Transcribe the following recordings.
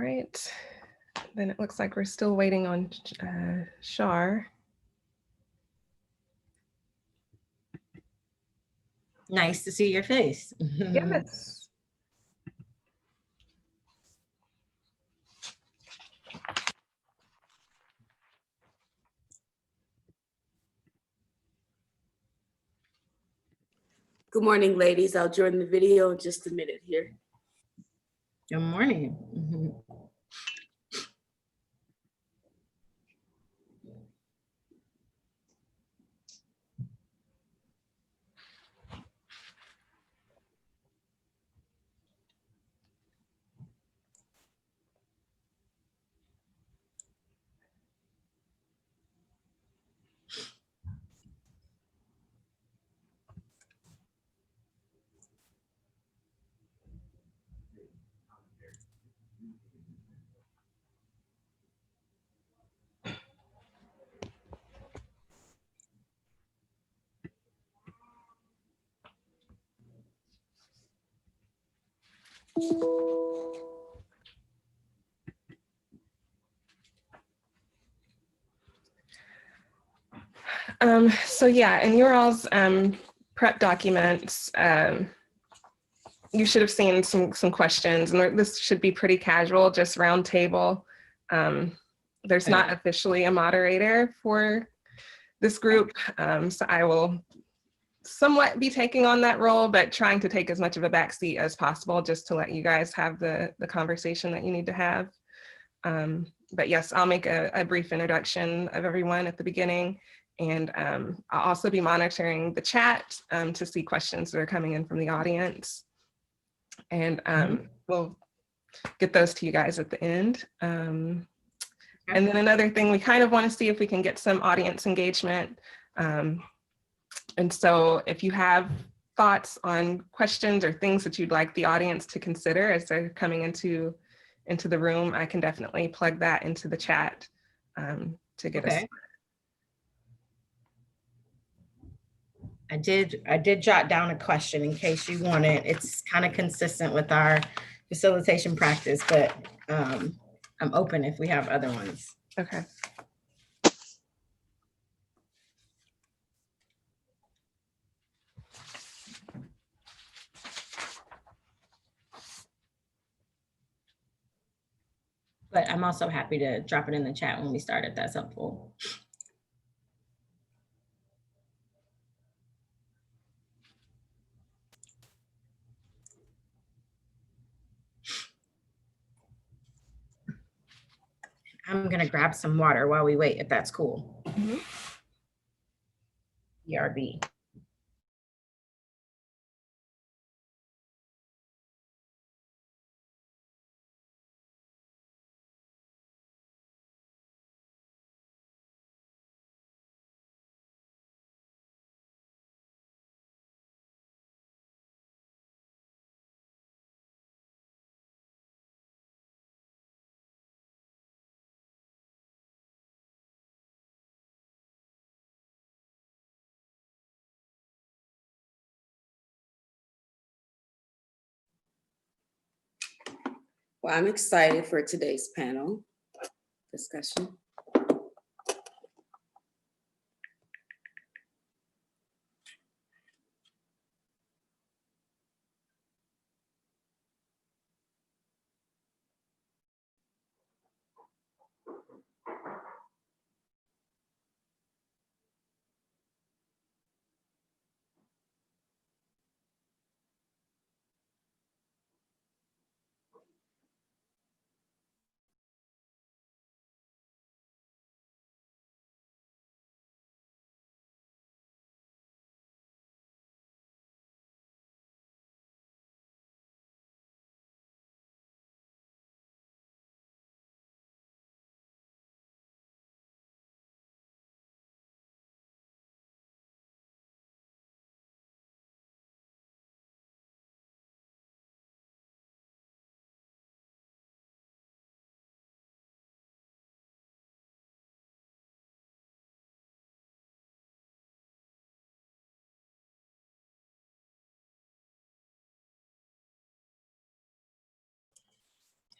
right. Then it looks like we're still waiting on Char. Nice to see your face. Yes. Good morning, ladies. I'll join the video in just a minute here. Good morning. So yeah, in your all's prep documents, you should have seen some questions, and this should be pretty casual, just round table. There's not officially a moderator for this group, so I will somewhat be taking on that role, but trying to take as much of a backseat as possible just to let you guys have the conversation that you need to have. But yes, I'll make a brief introduction of everyone at the beginning, and I'll also be monitoring the chat to see questions that are coming in from the audience. And we'll get those to you guys at the end. And then another thing, we kind of want to see if we can get some audience engagement. And so if you have thoughts on questions or things that you'd like the audience to consider as they're coming into the room, I can definitely plug that into the chat to get us. I did jot down a question in case you want it. It's kind of consistent with our facilitation practice, but I'm open if we have other ones. Okay. But I'm also happy to drop it in the chat when we start if that's helpful. I'm gonna grab some water while we wait, if that's cool. BRB. Well, I'm excited for today's panel discussion.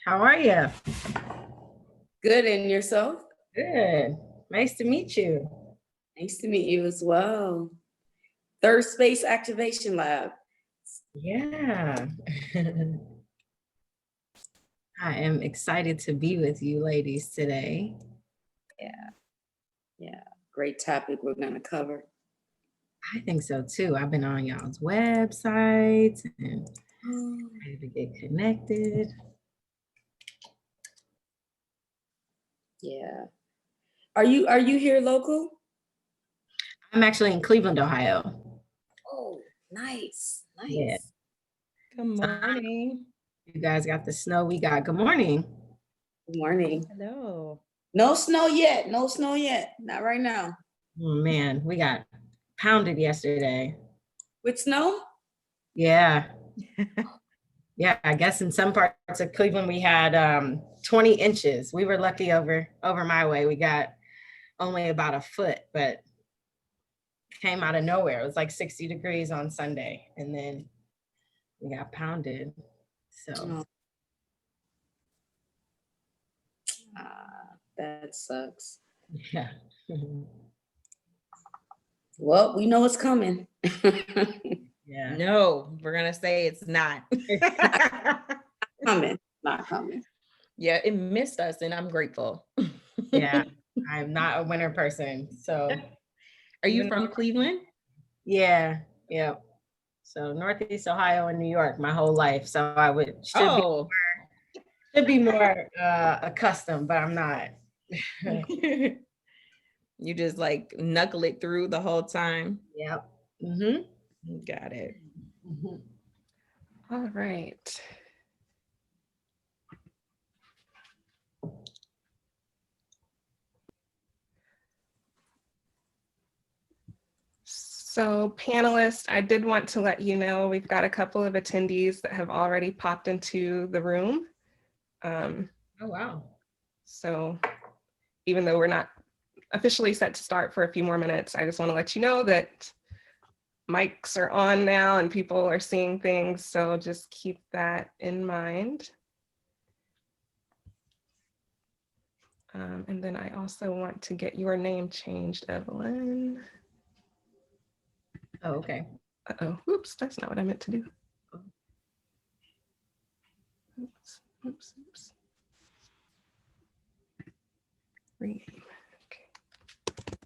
How are you? Good, and yourself? Good. Nice to meet you. Nice to meet you as well. Third Space Activation Lab. Yeah. I am excited to be with you ladies today. Yeah, great topic we're gonna cover. I think so too. I've been on y'all's websites and ready to get connected. Yeah. Are you here local? I'm actually in Cleveland, Ohio. Oh, nice, Yeah. nice. Good morning. You guys got the snow we got. Good morning. Good morning. Hello. No snow yet. No snow yet. Not right now. Oh man, we got pounded yesterday. With snow? Yeah. Yeah, I guess in some parts of Cleveland we had 20 inches. We were lucky over my way. We got only about a foot, but came out of nowhere. It was like 60 degrees on Sunday, and then we got pounded. So Oh. That sucks. yeah. Well, we know it's coming. Yeah. No, we're gonna say it's not. Coming, not coming. Yeah, it missed us, and I'm grateful. Yeah. I'm not a winter person. So Are you from Cleveland? yeah. Yeah. So Northeast Ohio and New York my whole life. So I should be more accustomed, but I'm not. You just like knuckle it through the whole time. Yep. Mm-hmm. Got it. Mm-hmm. All right. So panelists, I did want to let you know we've got a couple of attendees that have already popped into the room. Oh, wow. So even though we're not officially set to start for a few more minutes, I just want to let you know that mics are on now and people are seeing things. So just keep that in mind. And then I also want to get your name changed, Evelyn. Oh, okay. Uh-oh, oops, that's not what I meant to do. Oops, oops, oops. Rename, okay.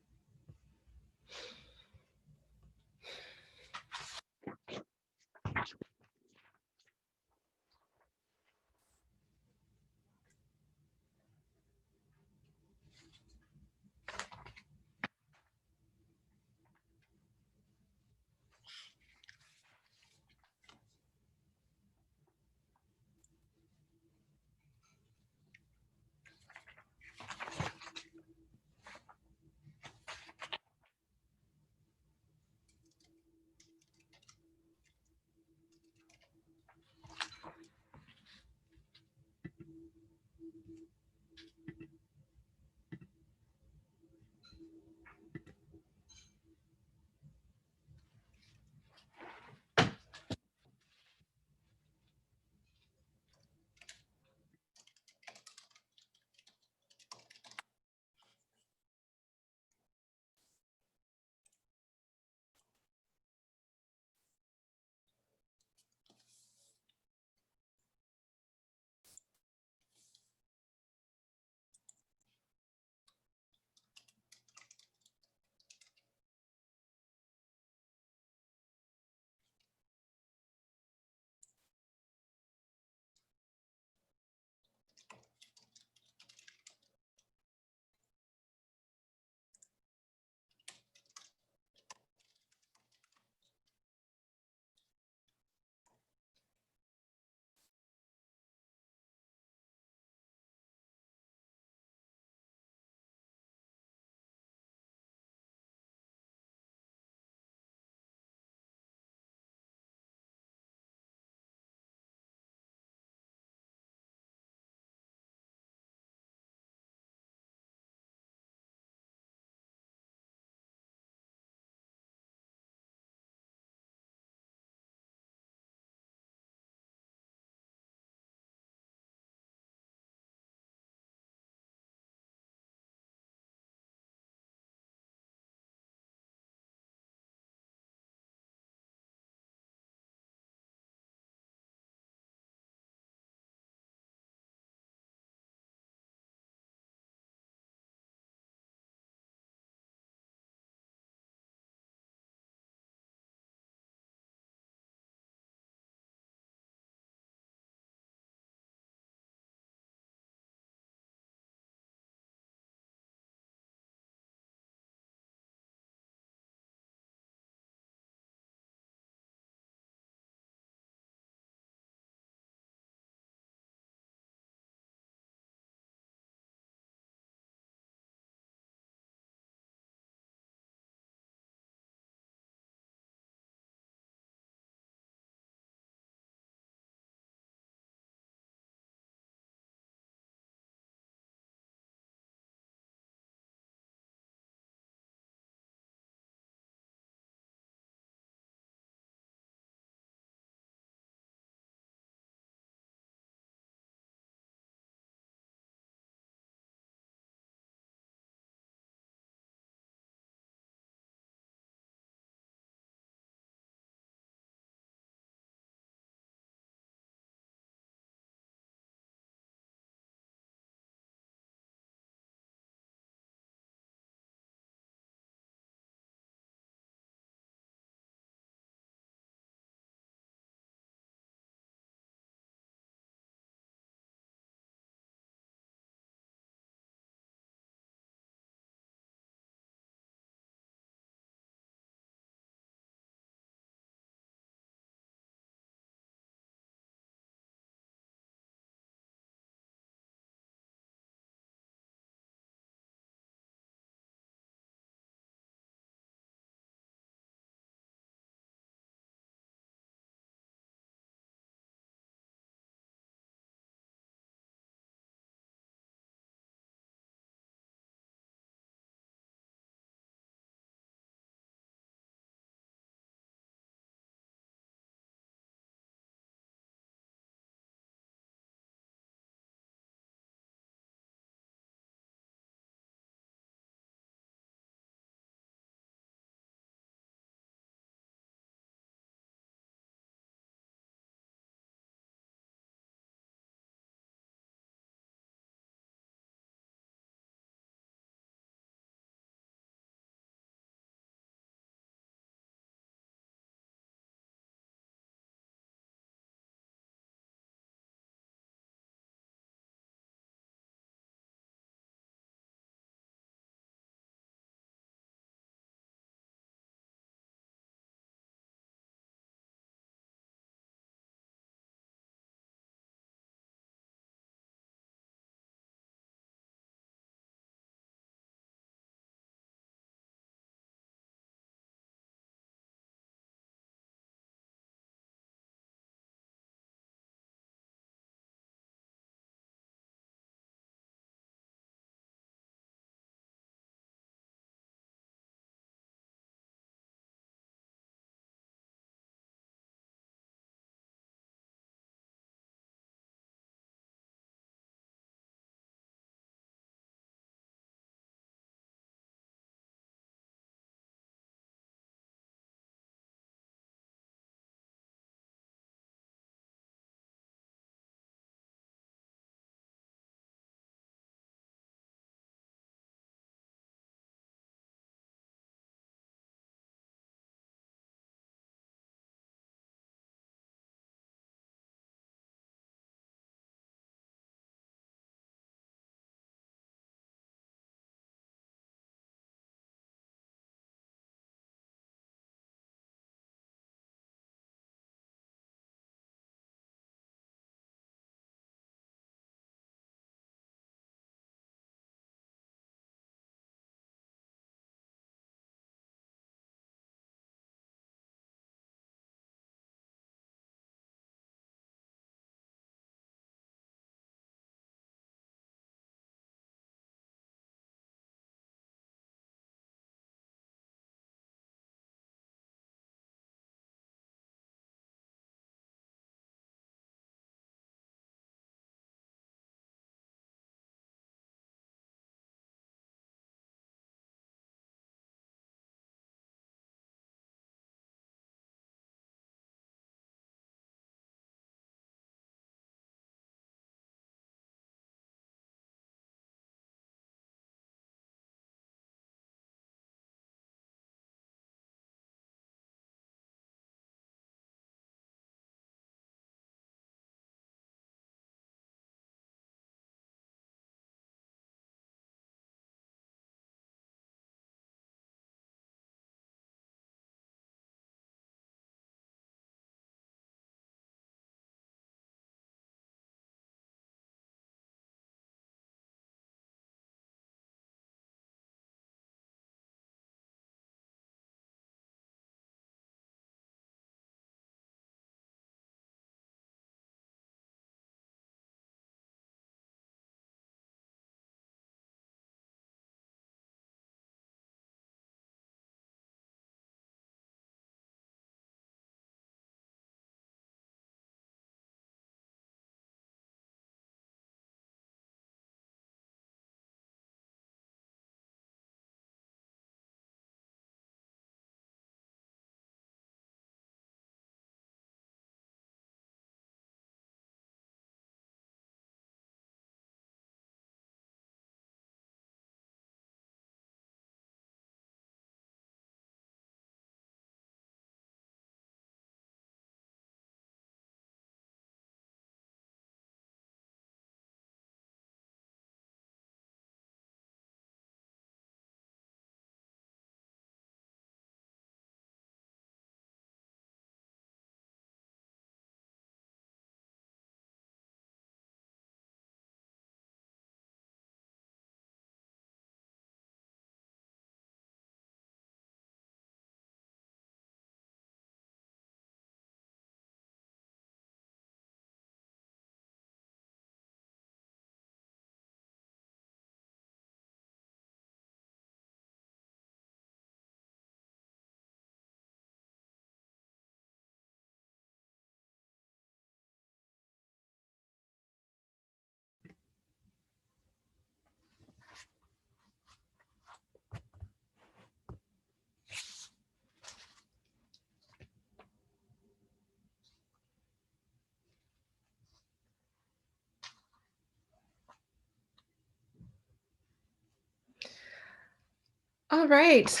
All right.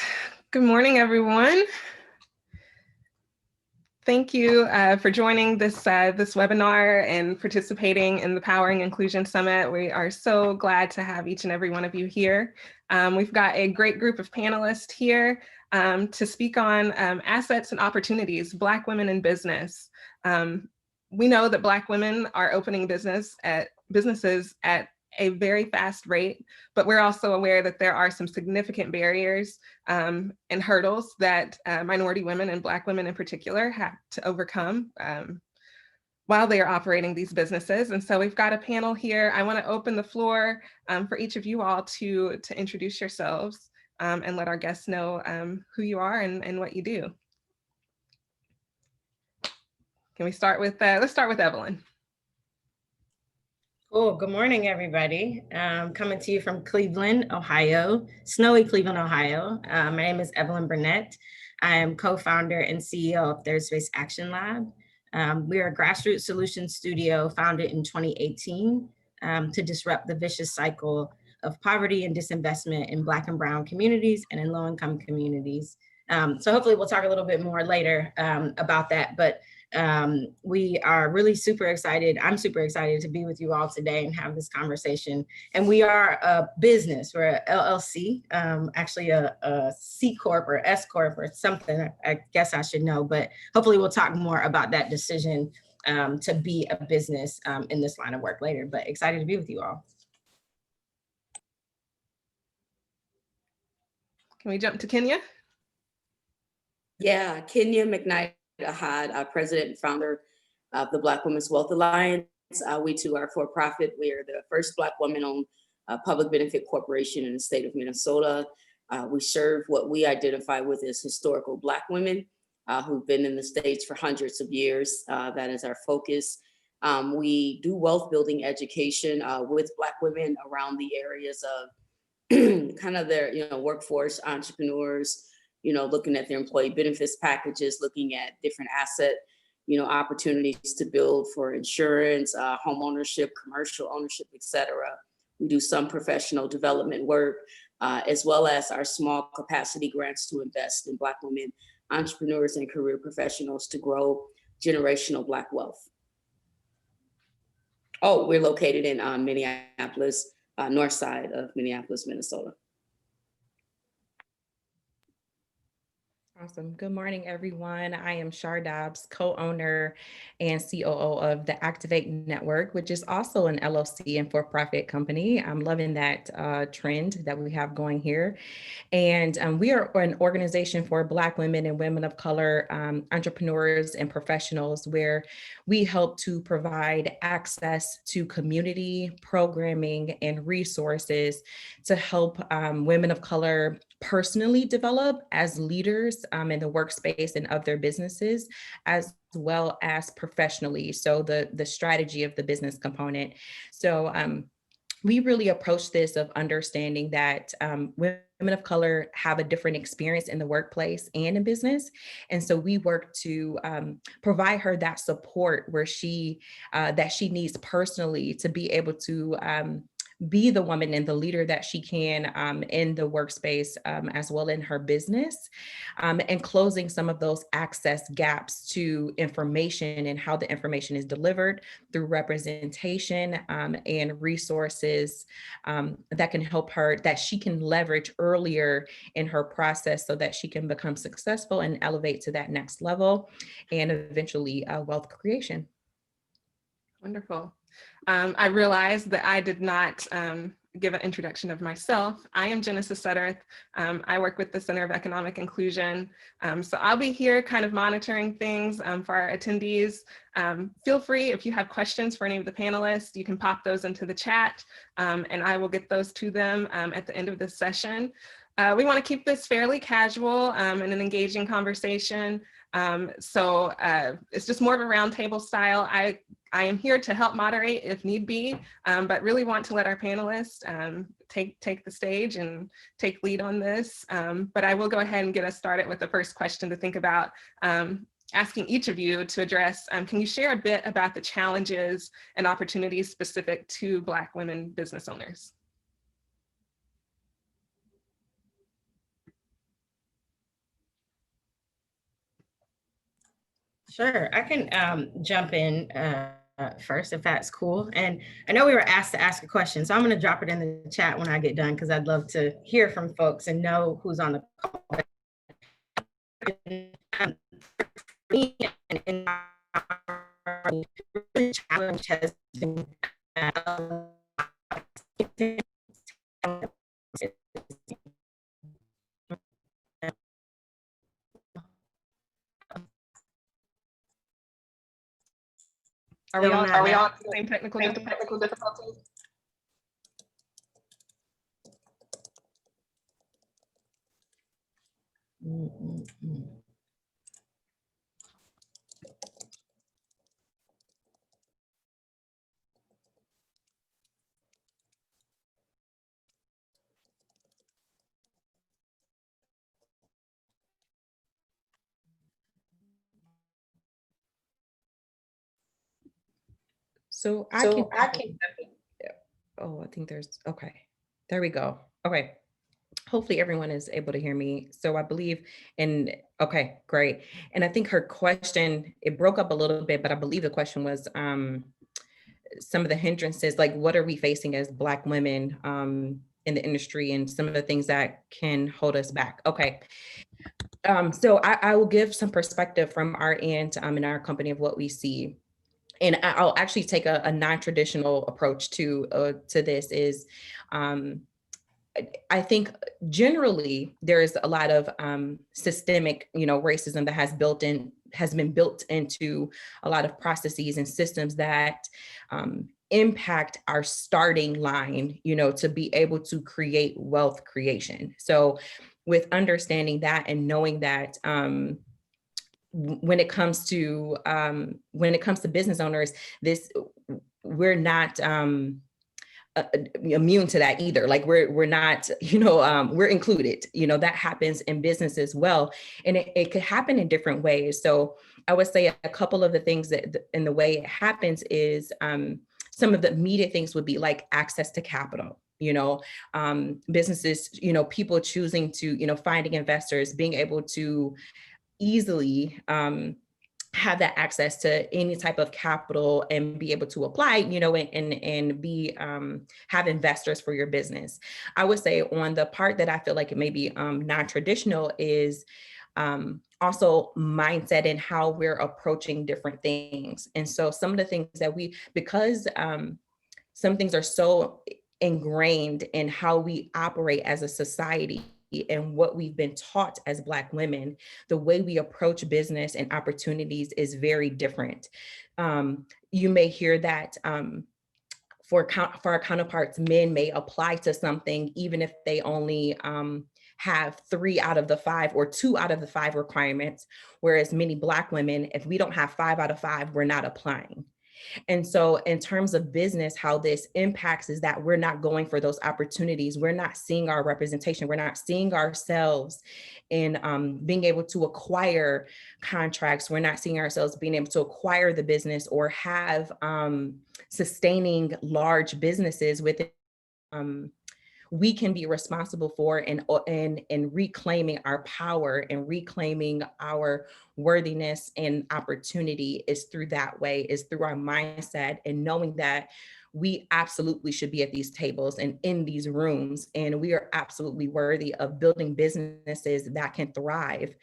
Good morning, everyone. Thank you for joining this webinar and participating in the Powering Inclusion Summit. We are so glad to have each and every one of you here. We've got a great group of panelists here to speak on assets and opportunities, Black women in business. We know that Black women are opening businesses at a very fast rate, but we're also aware that there are some significant barriers and hurdles that minority women and Black women in particular have to overcome while they are operating these businesses. And so we've got a panel here. I want to open the floor for each of you all to introduce yourselves and let our guests know who you are and what you do. Can we start with, let's start with Evelyn. Cool. Good morning, everybody. Coming to you from Cleveland, Ohio, snowy Cleveland, Ohio. My name is Evelyn Burnett. I am co-founder and CEO of Third Space Action Lab. We are a grassroots solution studio founded in 2018 to disrupt the vicious cycle of poverty and disinvestment in Black and Brown communities and in low-income communities. So hopefully we'll talk a little bit more later about that, but we are really super excited. I'm super excited to be with you all today and have this conversation. And we are a business, we're a LLC, actually a C Corp or S Corp or something, I guess I should know, but hopefully we'll talk more about that decision to be a business in this line of work later, but excited to be with you all. Can we jump to Kenya? Yeah, Kenya McKnight, president and founder of the Black Women's Wealth Alliance. We too are for-profit. We are the first Black woman-owned public benefit corporation in the state of Minnesota. We serve what we identify with as historical Black women who've been in the States for hundreds of years. That is our focus. We do wealth building education with Black women around the areas of kind of their workforce, entrepreneurs, looking at their employee benefits packages, looking at different asset, opportunities to build for insurance, home ownership, commercial ownership, et cetera. We do some professional development work, as well as our small capacity grants to invest in Black women, entrepreneurs and career professionals to grow generational Black wealth. Oh, we're located in Minneapolis, north side of Minneapolis, Minnesota. Awesome. Good morning, everyone. I am Char, Dobbs, co-owner and COO of the Activate Network, which is also an LLC and for-profit company. I'm loving that trend that we have going here. And we are an organization for Black women and women of color, entrepreneurs and professionals, where we help to provide access to community programming and resources to help women of color personally develop as leaders in the workspace and of their businesses, as well as professionally. So the strategy of the business component. So we really approach this of understanding that women of color have a different experience in the workplace and in business. And so we work to provide her that support where that she needs personally to be able to be the woman and the leader that she can in the workspace as well in her business, and closing some of those access gaps to information and how the information is delivered through representation and resources that can help her, that she can leverage earlier in her process so that she can become successful and elevate to that next level and eventually wealth creation. Wonderful. I realized that I did not give an introduction of myself. I am Genesis Sudderth. I work with the Center of Economic Inclusion. So I'll be here kind of monitoring things for our attendees. Feel free, if you have questions for any of the panelists, you can pop those into the chat and I will get those to them at the end of this session. We want to keep this fairly casual and an engaging conversation. So it's just more of a roundtable style. I am here to help moderate if need be, but really want to let our panelists take the stage and take lead on this. But I will go ahead and get us started with the first question to think about, asking each of you to address. Can you share a bit about the challenges and opportunities specific to Black women business owners? Sure, I can jump in first if that's cool. And I know we were asked to ask a question, so I'm going to drop it in the chat when I get done because I'd love to hear from folks and know who's on the call. Challenge has been Are we on the same technical difficulties? So I can. Oh, I think there's, okay. There we go. Okay. Hopefully everyone is able to hear me. So I believe okay, great. And I think her question, it broke up a little bit, but I believe the question was some of the hindrances, like what are we facing as Black women in the industry and some of the things that can hold us back. Okay. So I will give some perspective from our end in our company of what we see. And I'll actually take a non-traditional approach to this is, I think generally there is a lot of systemic, racism that has been built into a lot of processes and systems that impact our starting line, to be able to create wealth creation. So with understanding that and knowing that when it comes to business owners, we're not immune to that either. Like we're not, we're included, that happens in business as well. And it could happen in different ways. So I would say a couple of the things that in the way it happens is some of the immediate things would be like access to capital, businesses, people choosing to, finding investors, being able to easily have that access to any type of capital and be able to apply, and be have investors for your business. I would say on the part that I feel like it may be non-traditional is also mindset and how we're approaching different things. And so some of the things that because some things are so ingrained in how we operate as a society and what we've been taught as Black women, the way we approach business and opportunities is very different. You may hear that for our counterparts, men may apply to something even if they only have 3 out of the 5 or 2 out of the 5 requirements, whereas many Black women, if we don't have 5 out of 5, we're not applying. And so in terms of business, how this impacts is that we're not going for those opportunities. We're not seeing our representation. We're not seeing ourselves in being able to acquire contracts. We're not seeing ourselves being able to acquire the business or have sustaining large businesses within we can be responsible for and reclaiming our power and reclaiming our worthiness and opportunity is through that way, is through our mindset and knowing that we absolutely should be at these tables and in these rooms, and we are absolutely worthy of building businesses that can thrive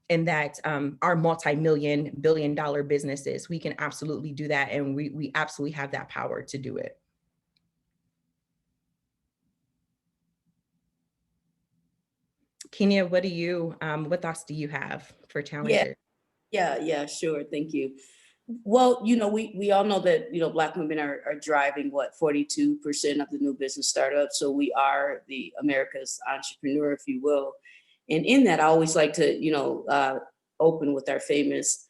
and that are multi-million, billion-dollar businesses. We can absolutely do that, and we absolutely have that power to do it. Kenya, what thoughts do you have for challenges? Yeah, sure. Thank you. Well, we all know that, Black women are driving 42% of the new business startups. So we are the America's entrepreneur, if you will. And in that, I always like to, open with our famous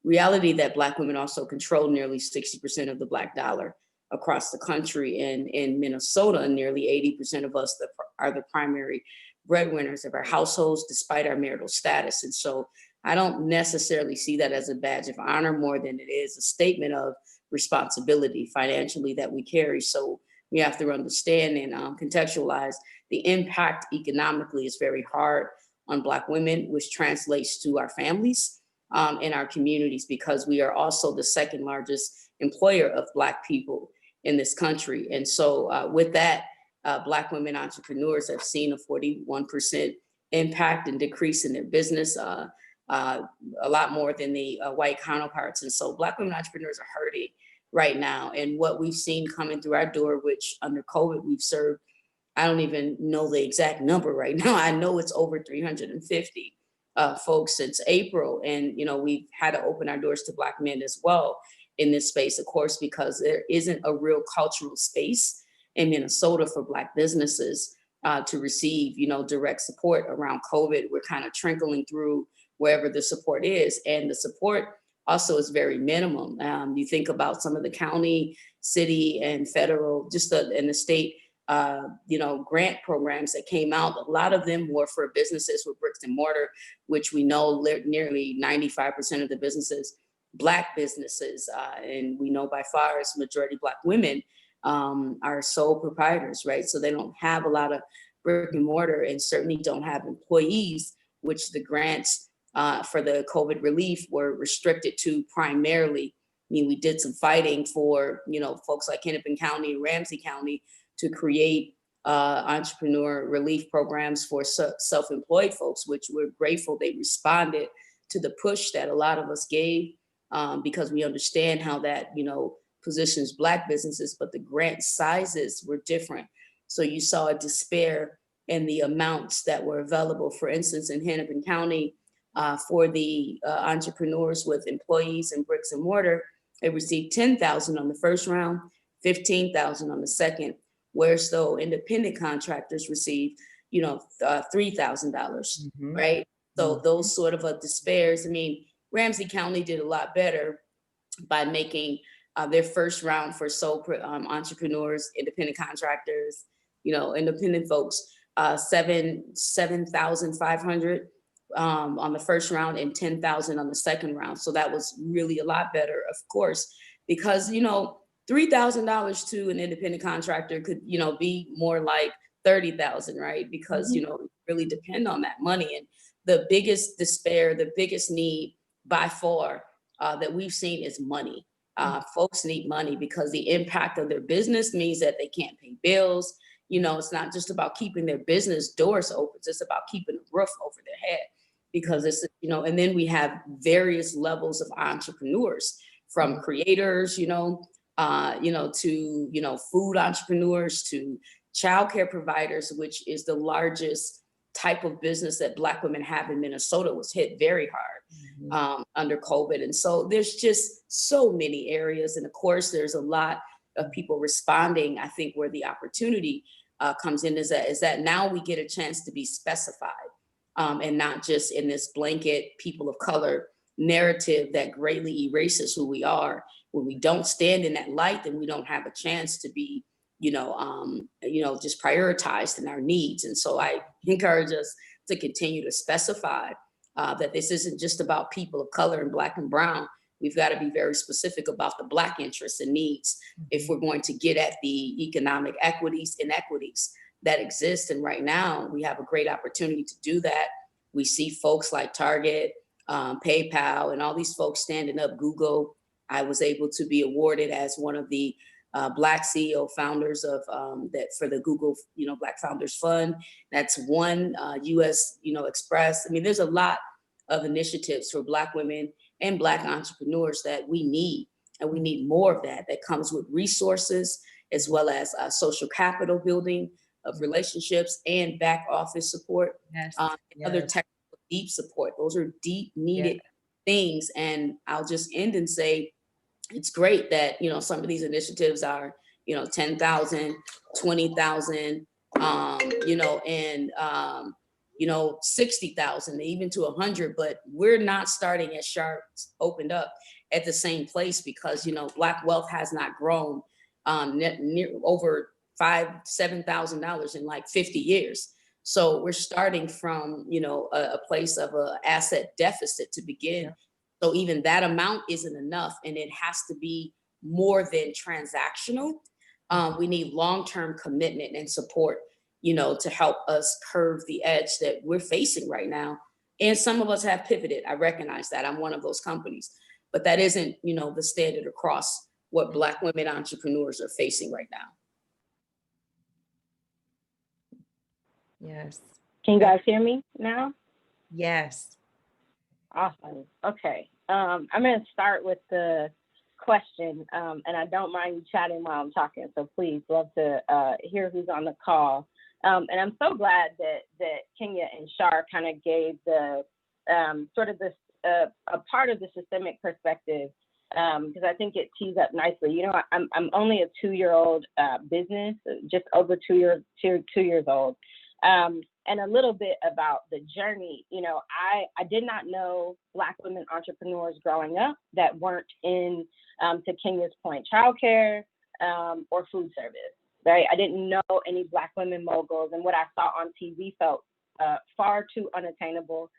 reality that Black women also control nearly 60% of the Black dollar across the country. And in Minnesota, nearly 80% of us are the primary breadwinners of our households, despite our marital status. And so I don't necessarily see that as a badge of honor more than it is a statement of responsibility financially that we carry. So we have to understand and contextualize the impact economically is very hard on Black women, which translates to our families, in our communities, because we are also the second largest employer of Black people in this country. And so with that, Black women entrepreneurs have seen a 41% impact and decrease in their business, a lot more than the white counterparts. And so Black women entrepreneurs are hurting right now. And what we've seen coming through our door, which under COVID we've served, I don't even know the exact number right now. I know it's over 350 folks since April. And, you know, we've had to open our doors to Black men as well in this space, of course, because there isn't a real cultural space in Minnesota for Black businesses to receive, you know, direct support around COVID. We're kind of trickling through wherever the support is. And the support also is very minimum. You think about some of the county, city, and federal, and the state, you know, grant programs that came out. A lot of them were for businesses with bricks and mortar, which we know nearly 95% of the businesses, Black businesses, and we know by far as majority Black women are sole proprietors, right? So they don't have a lot of brick and mortar, and certainly don't have employees, which the grants for the COVID relief were restricted to primarily. I mean, we did some fighting for, you know, folks like Hennepin County and Ramsey County to create entrepreneur relief programs for self-employed folks, which we're grateful they responded to the push that a lot of us gave, because we understand how that, you know, positions Black businesses, but the grant sizes were different. So you saw a despair in the amounts that were available. For instance, in Hennepin County, for the entrepreneurs with employees and bricks and mortar, they received $10,000 on the first round, $15,000 on the second, whereas though independent contractors received, you know, $3,000, right? So those sort of despairs. I mean, Ramsey County did a lot better by making their first round for sole entrepreneurs, independent contractors, you know, independent folks, $7,500 on the first round and $10,000 on the second round. So that was really a lot better, of course, because, you know, $3,000 to an independent contractor could, you know, be more like 30,000, right? Because, you know, really depend on that money. And the biggest despair, the biggest need by far that we've seen is money. Folks need money because the impact of their business means that they can't pay bills. You know, it's not just about keeping their business doors open, it's just about keeping a roof over their head, because it's, you know, and then we have various levels of entrepreneurs, from creators, to, food entrepreneurs, to childcare providers, which is the largest type of business that Black women have in Minnesota, was hit very hard under COVID. And so there's just so many areas. And of course, there's a lot of people responding. I think where the opportunity comes in is that now we get a chance to be specified, and not just in this blanket people of color narrative that greatly erases who we are. When we don't stand in that light, then we don't have a chance to be, just prioritized in our needs. And so I encourage us to continue to specify that this isn't just about people of color and Black and brown. We've got to be very specific about the Black interests and needs if we're going to get at the economic inequities that exist. And right now we have a great opportunity to do that. We see folks like Target, PayPal, and all these folks standing up. Google, I was able to be awarded as one of the Black CEO founders of that for the Google, Black Founders Fund. That's one. US, Express. I mean, there's a lot of initiatives for Black women and Black entrepreneurs that we need, and we need more of that. That comes with resources, as well as social capital building of relationships and back office support, and other technical deep support. Those are deep needed things. And I'll just end and say, it's great that, some of these initiatives are, 10,000, 20,000, and 60,000, even to 100, but we're not starting as Char opened up at the same place, because, Black wealth has not grown over $7,000 in like 50 years. So we're starting from, a place of an asset deficit to begin. Yeah. So even that amount isn't enough, and it has to be more than transactional. We need long-term commitment and support, to help us curve the edge that we're facing right now And some of us have pivoted. I recognize that. I'm one of those companies, but that isn't, you know, the standard across what Black women entrepreneurs are facing right now. Yes. Can you guys hear me now? Yes. Awesome. Okay. I'm going to start with the question, and I don't mind you chatting while I'm talking, so please, love to hear who's on the call. And I'm so glad that Kenya and Char kind of gave the sort of this a part of the systemic perspective, because I think it tees up nicely. You know, I'm only a 2-year-old business, just over 2 years old. And a little bit about the journey. You know, I did not know Black women entrepreneurs growing up that weren't in, to Kenya's point, childcare or food service, right? I didn't know any Black women moguls, and what I saw on TV felt far too unattainable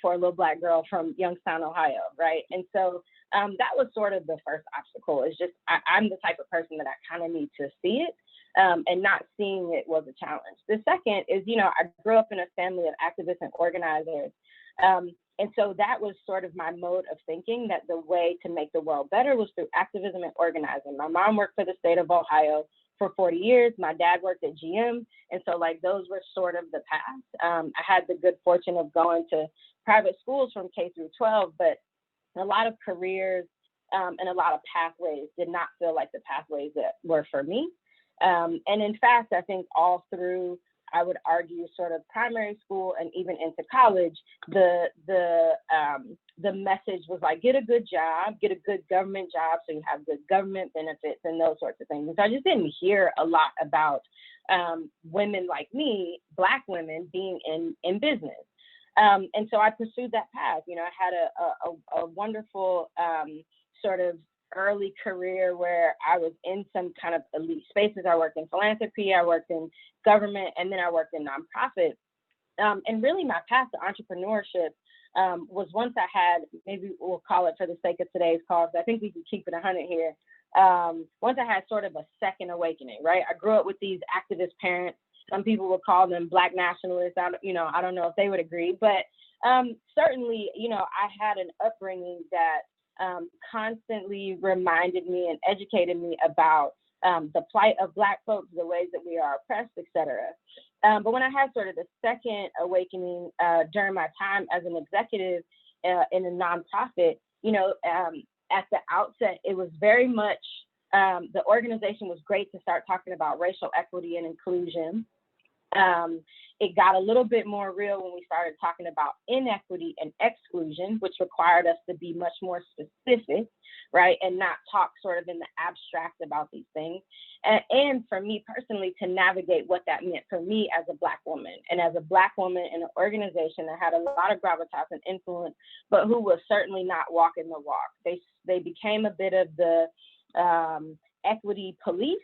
for a little Black girl from Youngstown, Ohio, right? And so that was sort of the first obstacle. Is just I'm the type of person that I kind of need to see it. And not seeing it was a challenge. The second is, you know, I grew up in a family of activists and organizers. And so that was sort of my mode of thinking, that the way to make the world better was through activism and organizing. My mom worked for the state of Ohio for 40 years. My dad worked at GM. And so like those were sort of the path. I had the good fortune of going to private schools from K through 12, but a lot of careers and a lot of pathways did not feel like the pathways that were for me. And in fact, I think all through, I would argue, sort of primary school and even into college, the message was like, get a good job, get a good government job so you have good government benefits and those sorts of things. And so I just didn't hear a lot about women like me, Black women, being in business. And so I pursued that path. You know, I had a wonderful sort of early career where I was in some kind of elite spaces. I worked in philanthropy, I worked in government, and then I worked in nonprofit. And really my path to entrepreneurship was once I had, maybe we'll call it for the sake of today's call, because I think we can keep it 100 here. Once I had sort of a second awakening, right? I grew up with these activist parents. Some people would call them Black nationalists. I don't know if they would agree, but certainly, you know, I had an upbringing that constantly reminded me and educated me about the plight of Black folks, the ways that we are oppressed, et cetera. But when I had sort of the second awakening during my time as an executive in a nonprofit, you know, at the outset, it was very much, the organization was great to start talking about racial equity and inclusion. It got a little bit more real when we started talking about inequity and exclusion, which required us to be much more specific, right? And not talk sort of in the abstract about these things. And for me personally, to navigate what that meant for me as a Black woman, and as a Black woman in an organization that had a lot of gravitas and influence, but who was certainly not walking the walk. They became a bit of the equity police,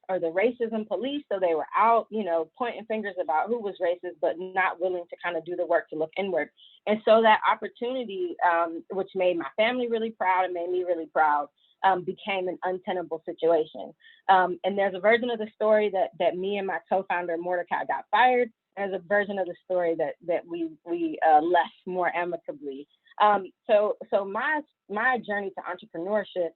or the racism police. So they were out, you know, pointing fingers about who was racist, but not willing to kind of do the work to look inward. And so that opportunity, which made my family really proud and made me really proud, became an untenable situation. And there's a version of the story that me and my co-founder Mordecai got fired. There's a version of the story that we left more amicably. So my journey to entrepreneurship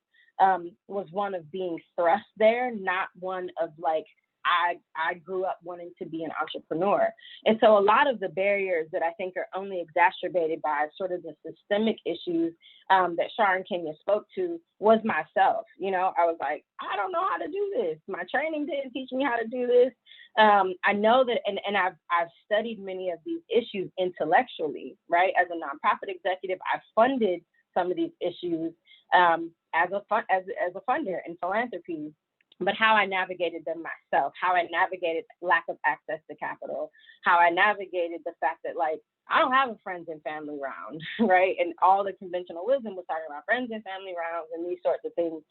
was one of being thrust there, not one of like, I grew up wanting to be an entrepreneur. And so a lot of the barriers that I think are only exacerbated by sort of the systemic issues that Char and Kenya spoke to was myself. You know, I was like, I don't know how to do this. My training didn't teach me how to do this. I know that, and I've studied many of these issues intellectually, right? As a nonprofit executive, I funded some of these issues as a funder in philanthropy, but how I navigated them myself, how I navigated lack of access to capital, how I navigated the fact that like, I don't have a friends and family round, right? And all the conventional wisdom was talking about friends and family rounds and these sorts of things.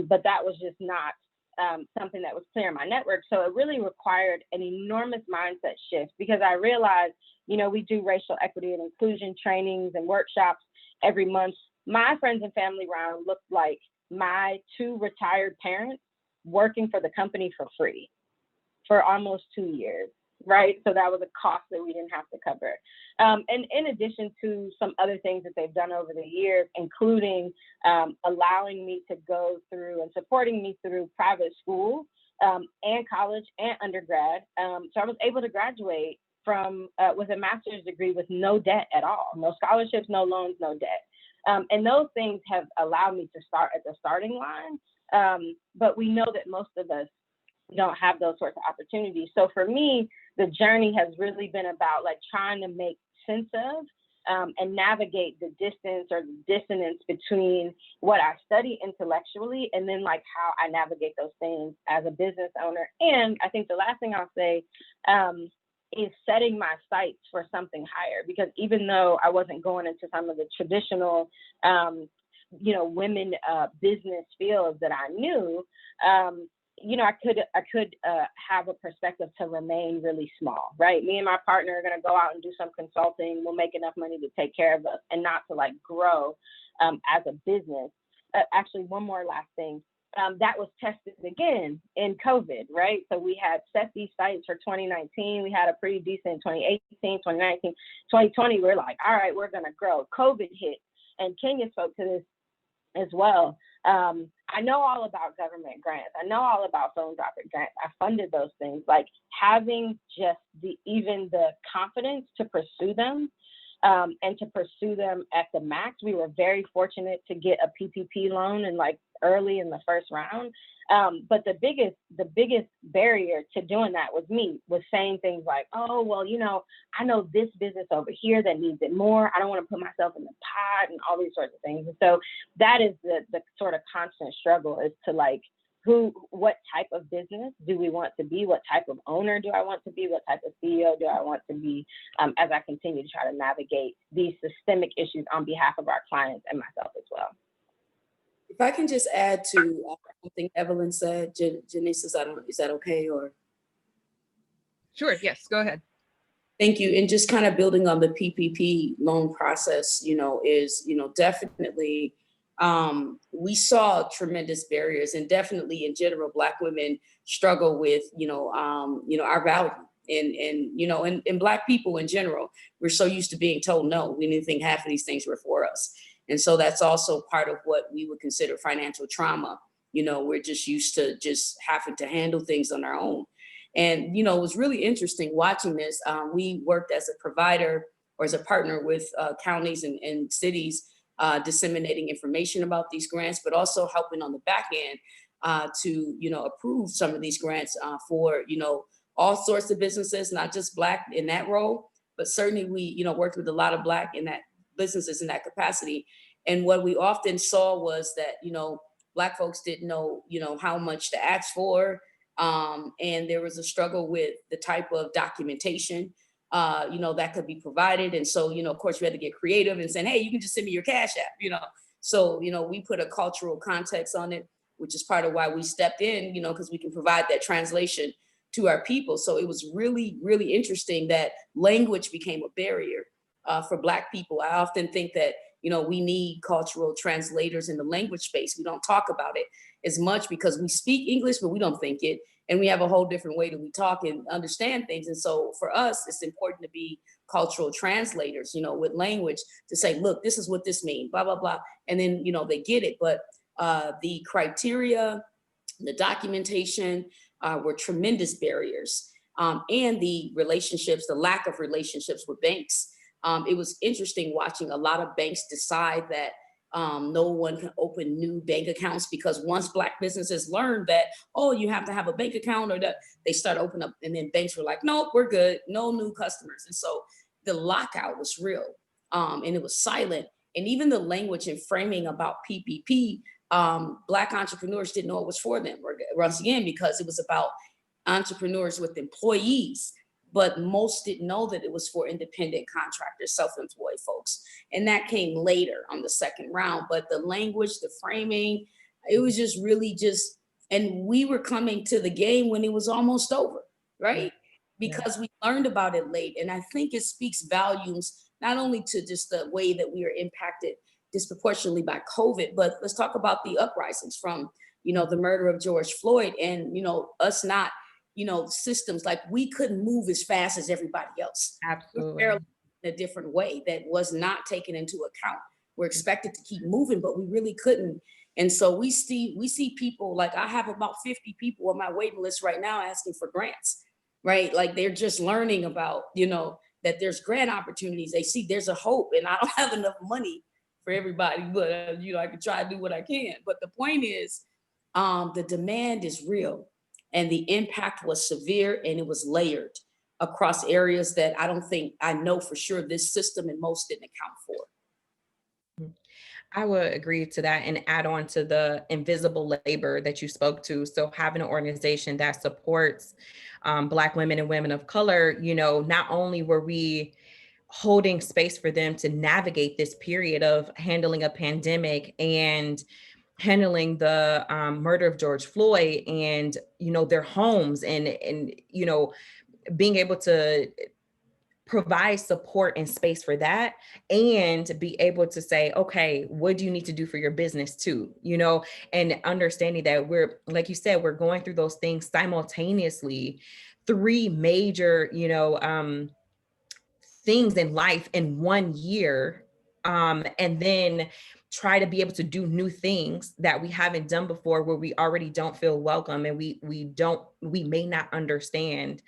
But that was just not something that was clear in my network. So it really required an enormous mindset shift, because I realized, you know, we do racial equity and inclusion trainings and workshops every month. My friends and family round looked like my 2 retired parents working for the company for free for almost 2 years. right? So that was a cost that we didn't have to cover. And in addition to some other things that they've done over the years, including allowing me to go through and supporting me through private school and college and undergrad. So I was able to graduate from with a master's degree with no debt at all, no scholarships, no loans, no debt. And those things have allowed me to start at the starting line. But we know that most of us don't have those sorts of opportunities. So for me, the journey has really been about like trying to make sense of and navigate the distance or the dissonance between what I study intellectually and then like how I navigate those things as a business owner. And I think the last thing I'll say is setting my sights for something higher, because even though I wasn't going into some of the traditional, women business fields that I knew, I could have a perspective to remain really small, right? Me and my partner are going to go out and do some consulting. We'll make enough money to take care of us and not to like grow as a business. Actually, one more last thing. That was tested again in COVID, right? So we had set these sites for 2019. We had a pretty decent 2018, 2019, 2020. We're like, all right, we're going to grow. COVID hit. And Kenya spoke to this as well. I know all about government grants. I know all about philanthropic grants. I funded those things. Like having just even the confidence to pursue them and to pursue them at the max. We were very fortunate to get a PPP loan and like early in the first round. But the biggest barrier to doing that was saying things like, oh, well, I know this business over here that needs it more. I don't want to put myself in the pot and all these sorts of things. And so that is the sort of constant struggle, is to like, what type of business do we want to be? What type of owner do I want to be? What type of CEO do I want to be as I continue to try to navigate these systemic issues on behalf of our clients and myself as well? If I can just add to something Evelyn said, Janice, is that okay? Or Sure, yes, go ahead. Thank you. And just kind of building on the PPP loan process, definitely we saw tremendous barriers, and definitely in general, Black women struggle with, our value. And Black people in general, we're so used to being told no. We didn't think half of these things were for us. And so that's also part of what we would consider financial trauma. We're just used to just having to handle things on our own. And, it was really interesting watching this. We worked as a provider or as a partner with counties and cities disseminating information about these grants, but also helping on the back end to, approve some of these grants for, all sorts of businesses, not just Black in that role, but certainly we, worked with a lot of Black in that businesses in that capacity. And what we often saw was that, Black folks didn't know, how much to ask for. And there was a struggle with the type of documentation, that could be provided. And so, of course, we had to get creative and saying, hey, you can just send me your Cash App, So, we put a cultural context on it, which is part of why we stepped in, because we can provide that translation to our people. So it was really, really interesting that language became a barrier for Black people. I often think that, we need cultural translators in the language space. We don't talk about it as much because we speak English, but we don't think it. And we have a whole different way that we talk and understand things. And so for us, it's important to be cultural translators, with language to say, look, this is what this means, blah, blah, blah. And then, they get it. But the criteria, the documentation were tremendous barriers. And the relationships, the lack of relationships with banks. It was interesting watching a lot of banks decide that no one can open new bank accounts, because once Black businesses learned that, oh, you have to have a bank account, or that they start opening up, and then banks were like, nope, we're good, no new customers. And so the lockout was real, and it was silent. And even the language and framing about PPP, Black entrepreneurs didn't know it was for them, once again, because it was about entrepreneurs with employees. But most didn't know that it was for independent contractors, self-employed folks. And that came later on the second round. But the language, the framing, it was just really and we were coming to the game when it was almost over, right? Because we learned about it late. And I think it speaks volumes, not only to just the way that we are impacted disproportionately by COVID, but let's talk about the uprisings from, the murder of George Floyd, and, us not systems, like we couldn't move as fast as everybody else. Absolutely. In a different way that was not taken into account. We're expected to keep moving, but we really couldn't. And so we see people, like I have about 50 people on my waiting list right now asking for grants, right? Like they're just learning about, that there's grant opportunities. They see there's a hope, and I don't have enough money for everybody, but I can try to do what I can. But the point is, the demand is real, and the impact was severe, and it was layered across areas that I know for sure this system and most didn't account for. I would agree to that and add on to the invisible labor that you spoke to. So having an organization that supports Black women and women of color, not only were we holding space for them to navigate this period of handling a pandemic and handling the murder of George Floyd and, their homes and being able to provide support and space for that, and be able to say, okay, what do you need to do for your business too? And understanding that we're, like you said, we're going through those things simultaneously, three major, things in life in 1 year, and then try to be able to do new things that we haven't done before, where we already don't feel welcome and we may not understand,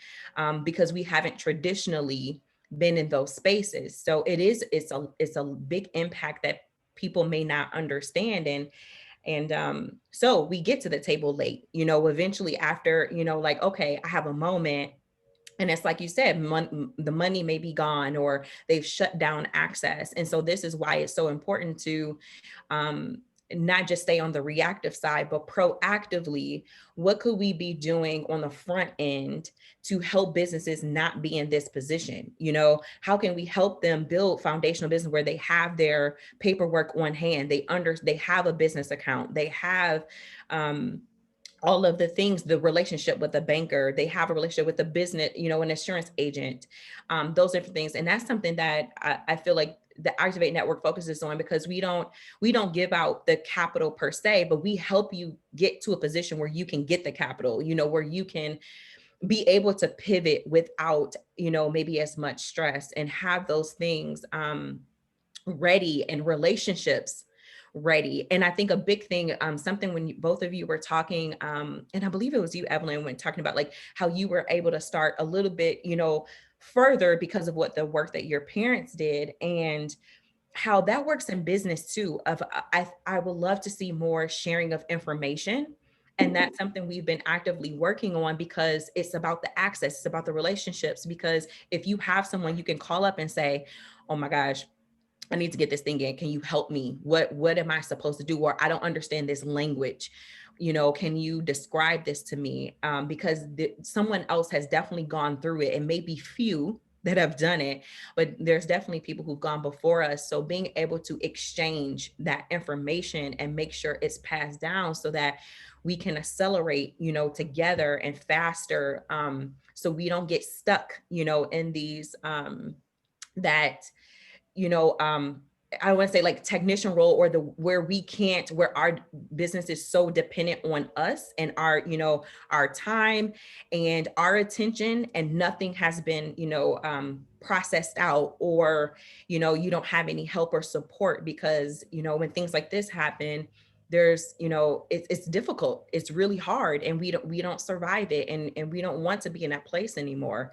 because we haven't traditionally been in those spaces. So it's a big impact that people may not understand. And so we get to the table late, eventually after, like, okay, I have a moment. And it's like you said, the money may be gone or they've shut down access. And so this is why it's so important to not just stay on the reactive side, but proactively, what could we be doing on the front end to help businesses not be in this position? How can we help them build foundational business where they have their paperwork on hand, they have a business account, they have all of the things, the relationship with the banker, they have a relationship with the business, an insurance agent, those different things. And that's something that I feel like the Activate Network focuses on, because we don't give out the capital per se, but we help you get to a position where you can get the capital, where you can be able to pivot without, maybe as much stress, and have those things ready and relationships ready. And I think a big thing, something when both of you were talking, and I believe it was you, Evelyn, when talking about like how you were able to start a little bit, further because of what the work that your parents did, and how that works in business too. I would love to see more sharing of information. And that's something we've been actively working on, because it's about the access, it's about the relationships. Because if you have someone you can call up and say, oh my gosh, I need to get this thing in. Can you help me? What am I supposed to do? Or I don't understand this language. Can you describe this to me? Because someone else has definitely gone through it, and maybe few that have done it, but there's definitely people who've gone before us. So being able to exchange that information and make sure it's passed down so that we can accelerate, together and faster. So we don't get stuck, in these, I want to say like technician role, or where our business is so dependent on us and our time and our attention, and nothing has been, processed out, or, you don't have any help or support, because, when things like this happen, there's, it's difficult, it's really hard, and we don't survive it. And we don't want to be in that place anymore.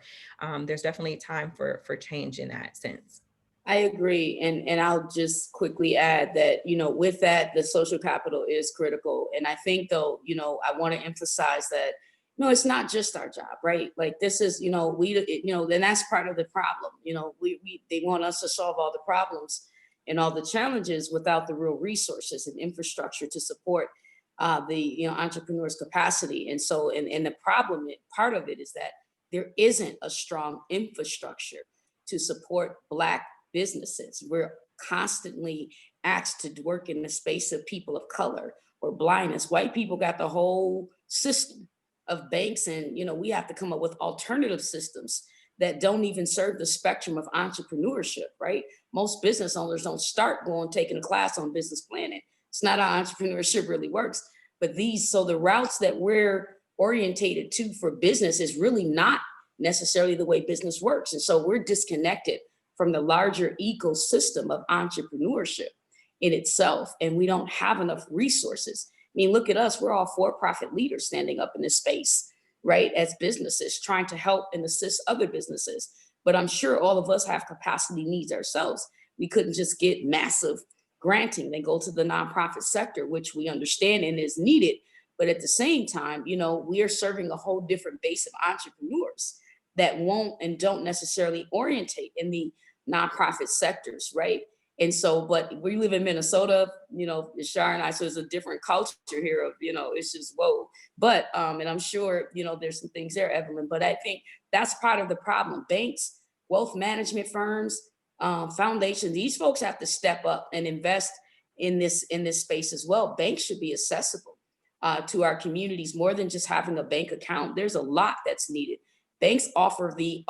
There's definitely time for change in that sense. I agree. And I'll just quickly add that, with that, the social capital is critical. And I think though, I want to emphasize that, it's not just our job, right? Like this is, then that's part of the problem. They want us to solve all the problems and all the challenges without the real resources and infrastructure to support the, entrepreneurs' capacity. And so, and the problem, part of it is that there isn't a strong infrastructure to support Black businesses. We're constantly asked to work in the space of people of color or blindness. White people got the whole system of banks, and we have to come up with alternative systems that don't even serve the spectrum of entrepreneurship, right? Most business owners don't start taking a class on business planning. It's not how entrepreneurship really works. But so the routes that we're orientated to for business is really not necessarily the way business works. And so we're disconnected from the larger ecosystem of entrepreneurship in itself. And we don't have enough resources. I mean, look at us, we're all for-profit leaders standing up in this space, right? As businesses trying to help and assist other businesses. But I'm sure all of us have capacity needs ourselves. We couldn't just get massive granting. They go to the nonprofit sector, which we understand and is needed. But at the same time, you know, we are serving a whole different base of entrepreneurs that won't and don't necessarily orientate in the nonprofit sectors, right? And so, but we live in Minnesota, you know, Char and I, so it's a different culture here of, you know, it's just, whoa. But, and I'm sure, you know, there's some things there, Evelyn, but I think that's part of the problem. Banks, wealth management firms, foundations, these folks have to step up and invest in this space as well. Banks should be accessible to our communities more than just having a bank account. There's a lot that's needed. Banks offer the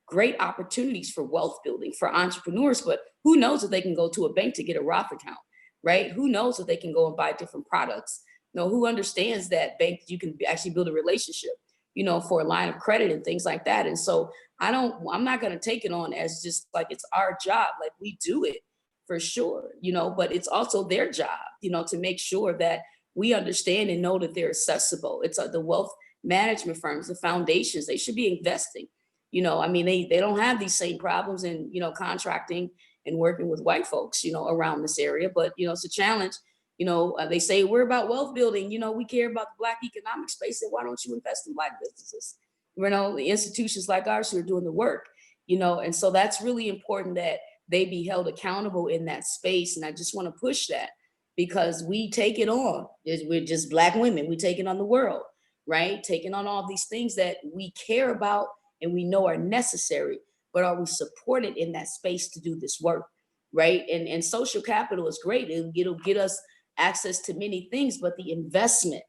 great opportunities for wealth building for entrepreneurs, but who knows if they can go to a bank to get a Roth account, right? Who knows if they can go and buy different products? You know, who understands that bank, you can actually build a relationship, you know, for a line of credit and things like that. And so I'm not going to take it on as just like it's our job, like we do it for sure, you know, but it's also their job, you know, to make sure that we understand and know that they're accessible. It's the wealth management firms, the foundations, they should be investing. You know, I mean, they don't have these same problems in, you know, contracting and working with white folks, you know, around this area. But, you know, it's a challenge. You know, they say we're about wealth building. You know, we care about the Black economic space. And why don't you invest in Black businesses? You know, the institutions like ours who are doing the work, you know, and so that's really important that they be held accountable in that space. And I just want to push that because we take it on. We're just Black women. We take it on the world, right? Taking on all these things that we care about and we know are necessary, but are we supported in that space to do this work, right? And social capital is great. It'll get us access to many things, but the investment,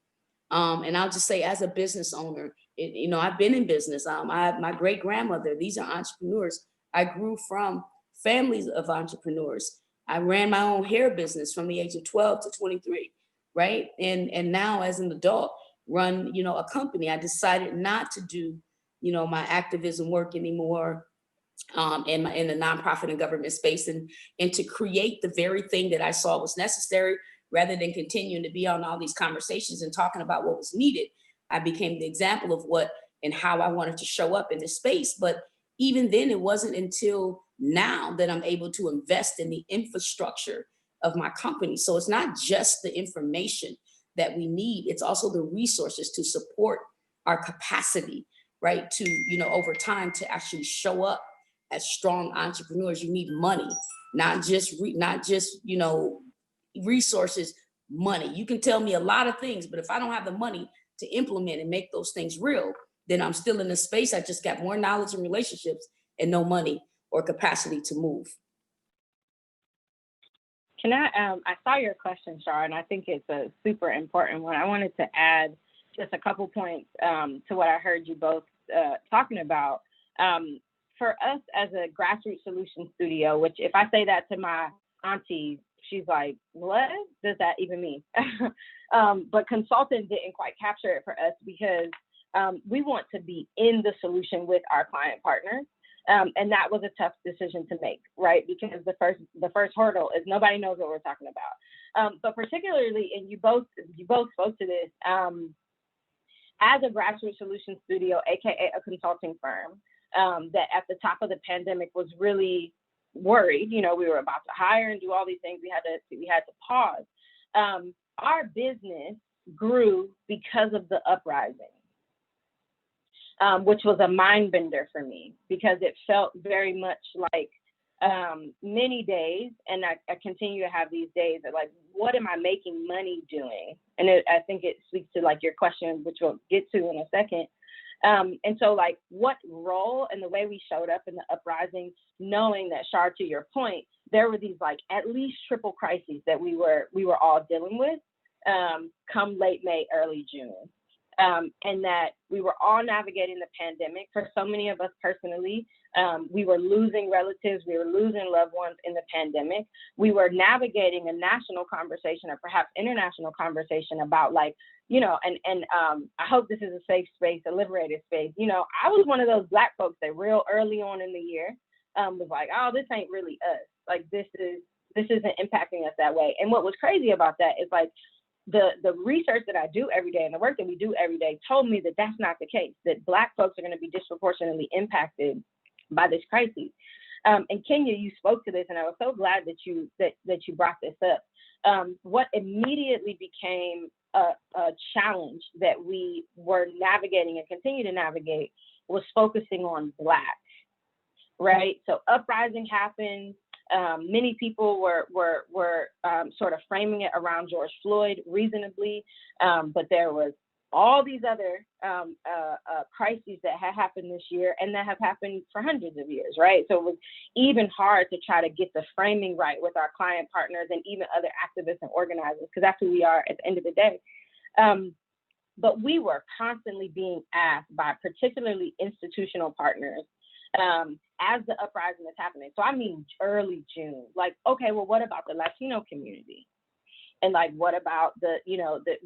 and I'll just say as a business owner, you know, I've been in business. My great grandmother, these are entrepreneurs. I grew from families of entrepreneurs. I ran my own hair business from the age of 12 to 23, right? And now as an adult, run, you know, a company. I decided not to do, you know, my activism work anymore in the nonprofit and government space and to create the very thing that I saw was necessary rather than continuing to be on all these conversations and talking about what was needed. I became the example of what and how I wanted to show up in this space. But even then, it wasn't until now that I'm able to invest in the infrastructure of my company. So it's not just the information that we need, it's also the resources to support our capacity, right? To, you know, over time to actually show up as strong entrepreneurs. You need money, not just, you know, resources, money. You can tell me a lot of things, but if I don't have the money to implement and make those things real, then I'm still in the space. I just got more knowledge and relationships and no money or capacity to move. Can I saw your question, Char, and I think it's a super important one. I wanted to add just a couple points to what I heard you both talking about. For us as a grassroots solution studio, which if I say that to my auntie, she's like, what does that even mean? But consultant didn't quite capture it for us because we want to be in the solution with our client partners. And that was a tough decision to make, right? Because the first hurdle is nobody knows what we're talking about. So particularly, and you both spoke to this, as a grassroots solution studio, AKA a consulting firm, that at the top of the pandemic was really worried. You know, we were about to hire and do all these things. We had to pause. Our business grew because of the uprising. Which was a mind bender for me because it felt very much like many days, and I continue to have these days of like, what am I making money doing? And I think it speaks to like your question, which we'll get to in a second. And so like what role and the way we showed up in the uprising, knowing that, Char, to your point, there were these like at least triple crises that we were all dealing with come late May, early June. and that we were all navigating the pandemic. For so many of us personally, we were losing relatives, we were losing loved ones in the pandemic. We were navigating a national conversation or perhaps international conversation about like, you know, and I hope this is a safe space, a liberated space. You know, I was one of those Black folks that real early on in the year was like, oh, this ain't really us. Like this isn't impacting us that way. And what was crazy about that is like, the research that I do every day and the work that we do every day told me that that's not the case, that Black folks are going to be disproportionately impacted by this crisis. And Kenya, you spoke to this, and I was so glad that you brought this up. What immediately became a challenge that we were navigating and continue to navigate was focusing on Black, right? So uprising happened. Many people were sort of framing it around George Floyd reasonably, but there was all these other crises that had happened this year and that have happened for hundreds of years, right? So it was even hard to try to get the framing right with our client partners and even other activists and organizers, because that's who we are at the end of the day. But we were constantly being asked by particularly institutional partners as the uprising is happening. So I mean, early June, like, okay, well, what about the Latino community? And like, what about the, you know, that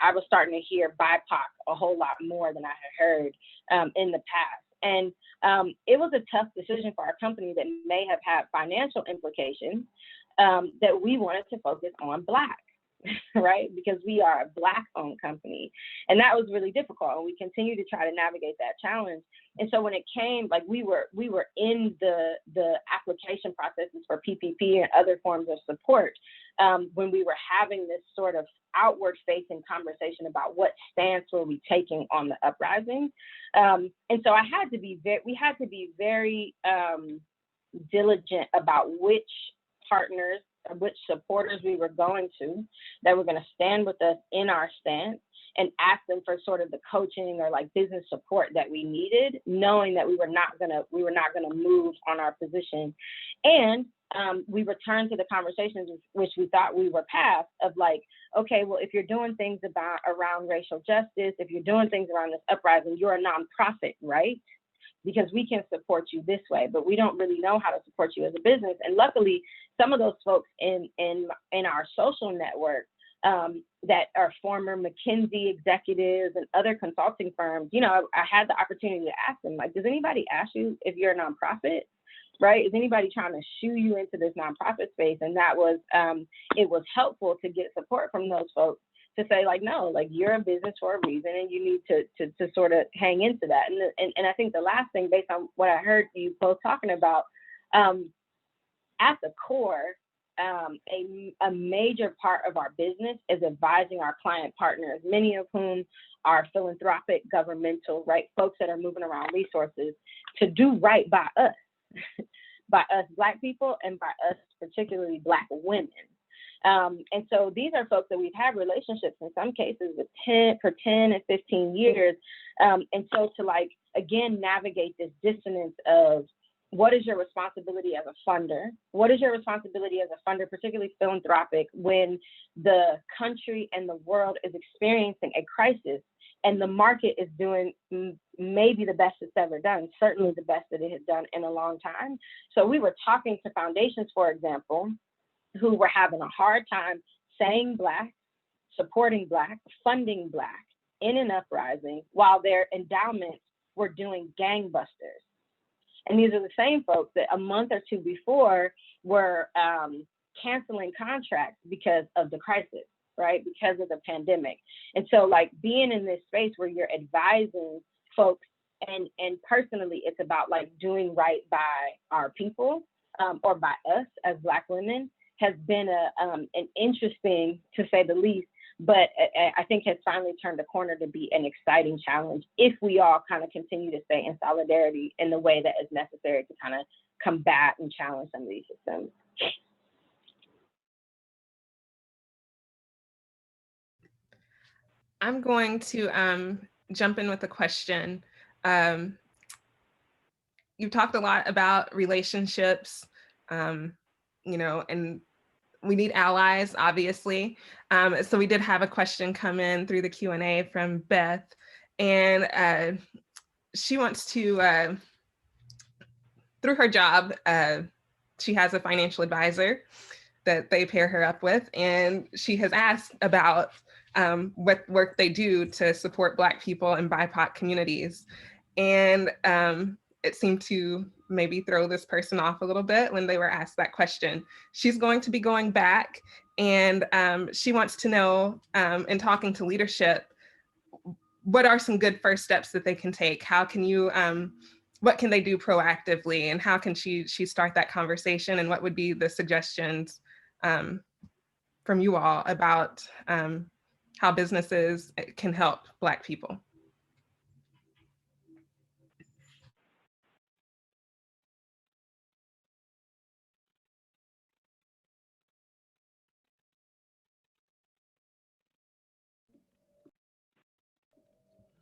I was starting to hear BIPOC a whole lot more than I had heard in the past. And it was a tough decision for our company that may have had financial implications, that we wanted to focus on Black. Right? Because we are a Black-owned company. And that was really difficult. And we continue to try to navigate that challenge. And so when it came, like we were in the application processes for PPP and other forms of support, when we were having this sort of outward facing conversation about what stance were we taking on the uprising. And so we had to be very diligent about which partners, which supporters we were going to that were going to stand with us in our stance and ask them for sort of the coaching or like business support that we needed, knowing that we were not going to move on our position. And we returned to the conversations which we thought we were past of like, okay, well, if you're doing things around racial justice, if you're doing things around this uprising, you're a nonprofit, right? Because we can support you this way, but we don't really know how to support you as a business. And luckily, some of those folks in our social network that are former McKinsey executives and other consulting firms, you know, I had the opportunity to ask them, like, does anybody ask you if you're a nonprofit, right? Is anybody trying to shoo you into this nonprofit space? And that was, it was helpful to get support from those folks to say like, no, like you're a business for a reason and you need to sort of hang into that. And I think the last thing, based on what I heard you both talking about, at the core, a major part of our business is advising our client partners, many of whom are philanthropic, governmental, right? Folks that are moving around resources to do right by us, by us Black people and by us, particularly Black women. And so these are folks that we've had relationships in some cases with 10 and 15 years. And so to like, again, navigate this dissonance of what is your responsibility as a funder? What is your responsibility as a funder, particularly philanthropic, when the country and the world is experiencing a crisis and the market is doing maybe the best it's ever done, certainly the best that it has done in a long time. So we were talking to foundations, for example, who were having a hard time saying Black, supporting Black, funding Black in an uprising while their endowments were doing gangbusters. And these are the same folks that a month or two before were canceling contracts because of the crisis, right? Because of the pandemic. And so like being in this space where you're advising folks and personally, it's about like doing right by our people or by us as Black women, has been an interesting, to say the least, but I think has finally turned a corner to be an exciting challenge if we all kind of continue to stay in solidarity in the way that is necessary to kind of combat and challenge some of these systems. I'm going to jump in with a question. You've talked a lot about relationships, you know, and we need allies, obviously. So we did have a question come in through the Q&A from Beth, and she wants to, through her job, she has a financial advisor that they pair her up with, and she has asked about what work they do to support Black people in BIPOC communities. And it seemed to maybe throw this person off a little bit when they were asked that question. She's going to be going back, and she wants to know, in talking to leadership, what are some good first steps that they can take? How can you, what can they do proactively, and how can she start that conversation? And what would be the suggestions from you all about how businesses can help Black people?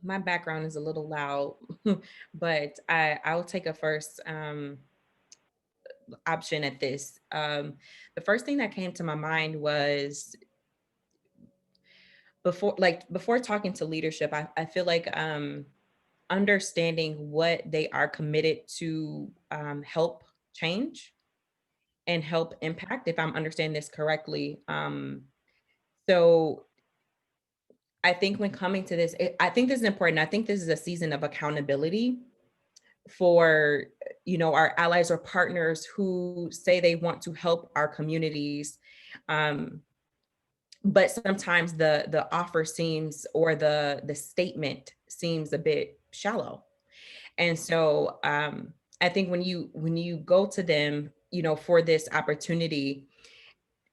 My background is a little loud, but I'll take a first option at this. The first thing that came to my mind was before talking to leadership, I feel like understanding what they are committed to help change and help impact, if I'm understanding this correctly. So I think when coming to this, I think this is important. I think this is a season of accountability for, our allies or partners who say they want to help our communities. But sometimes the offer seems, or the statement seems a bit shallow. And so I think when you go to them, for this opportunity,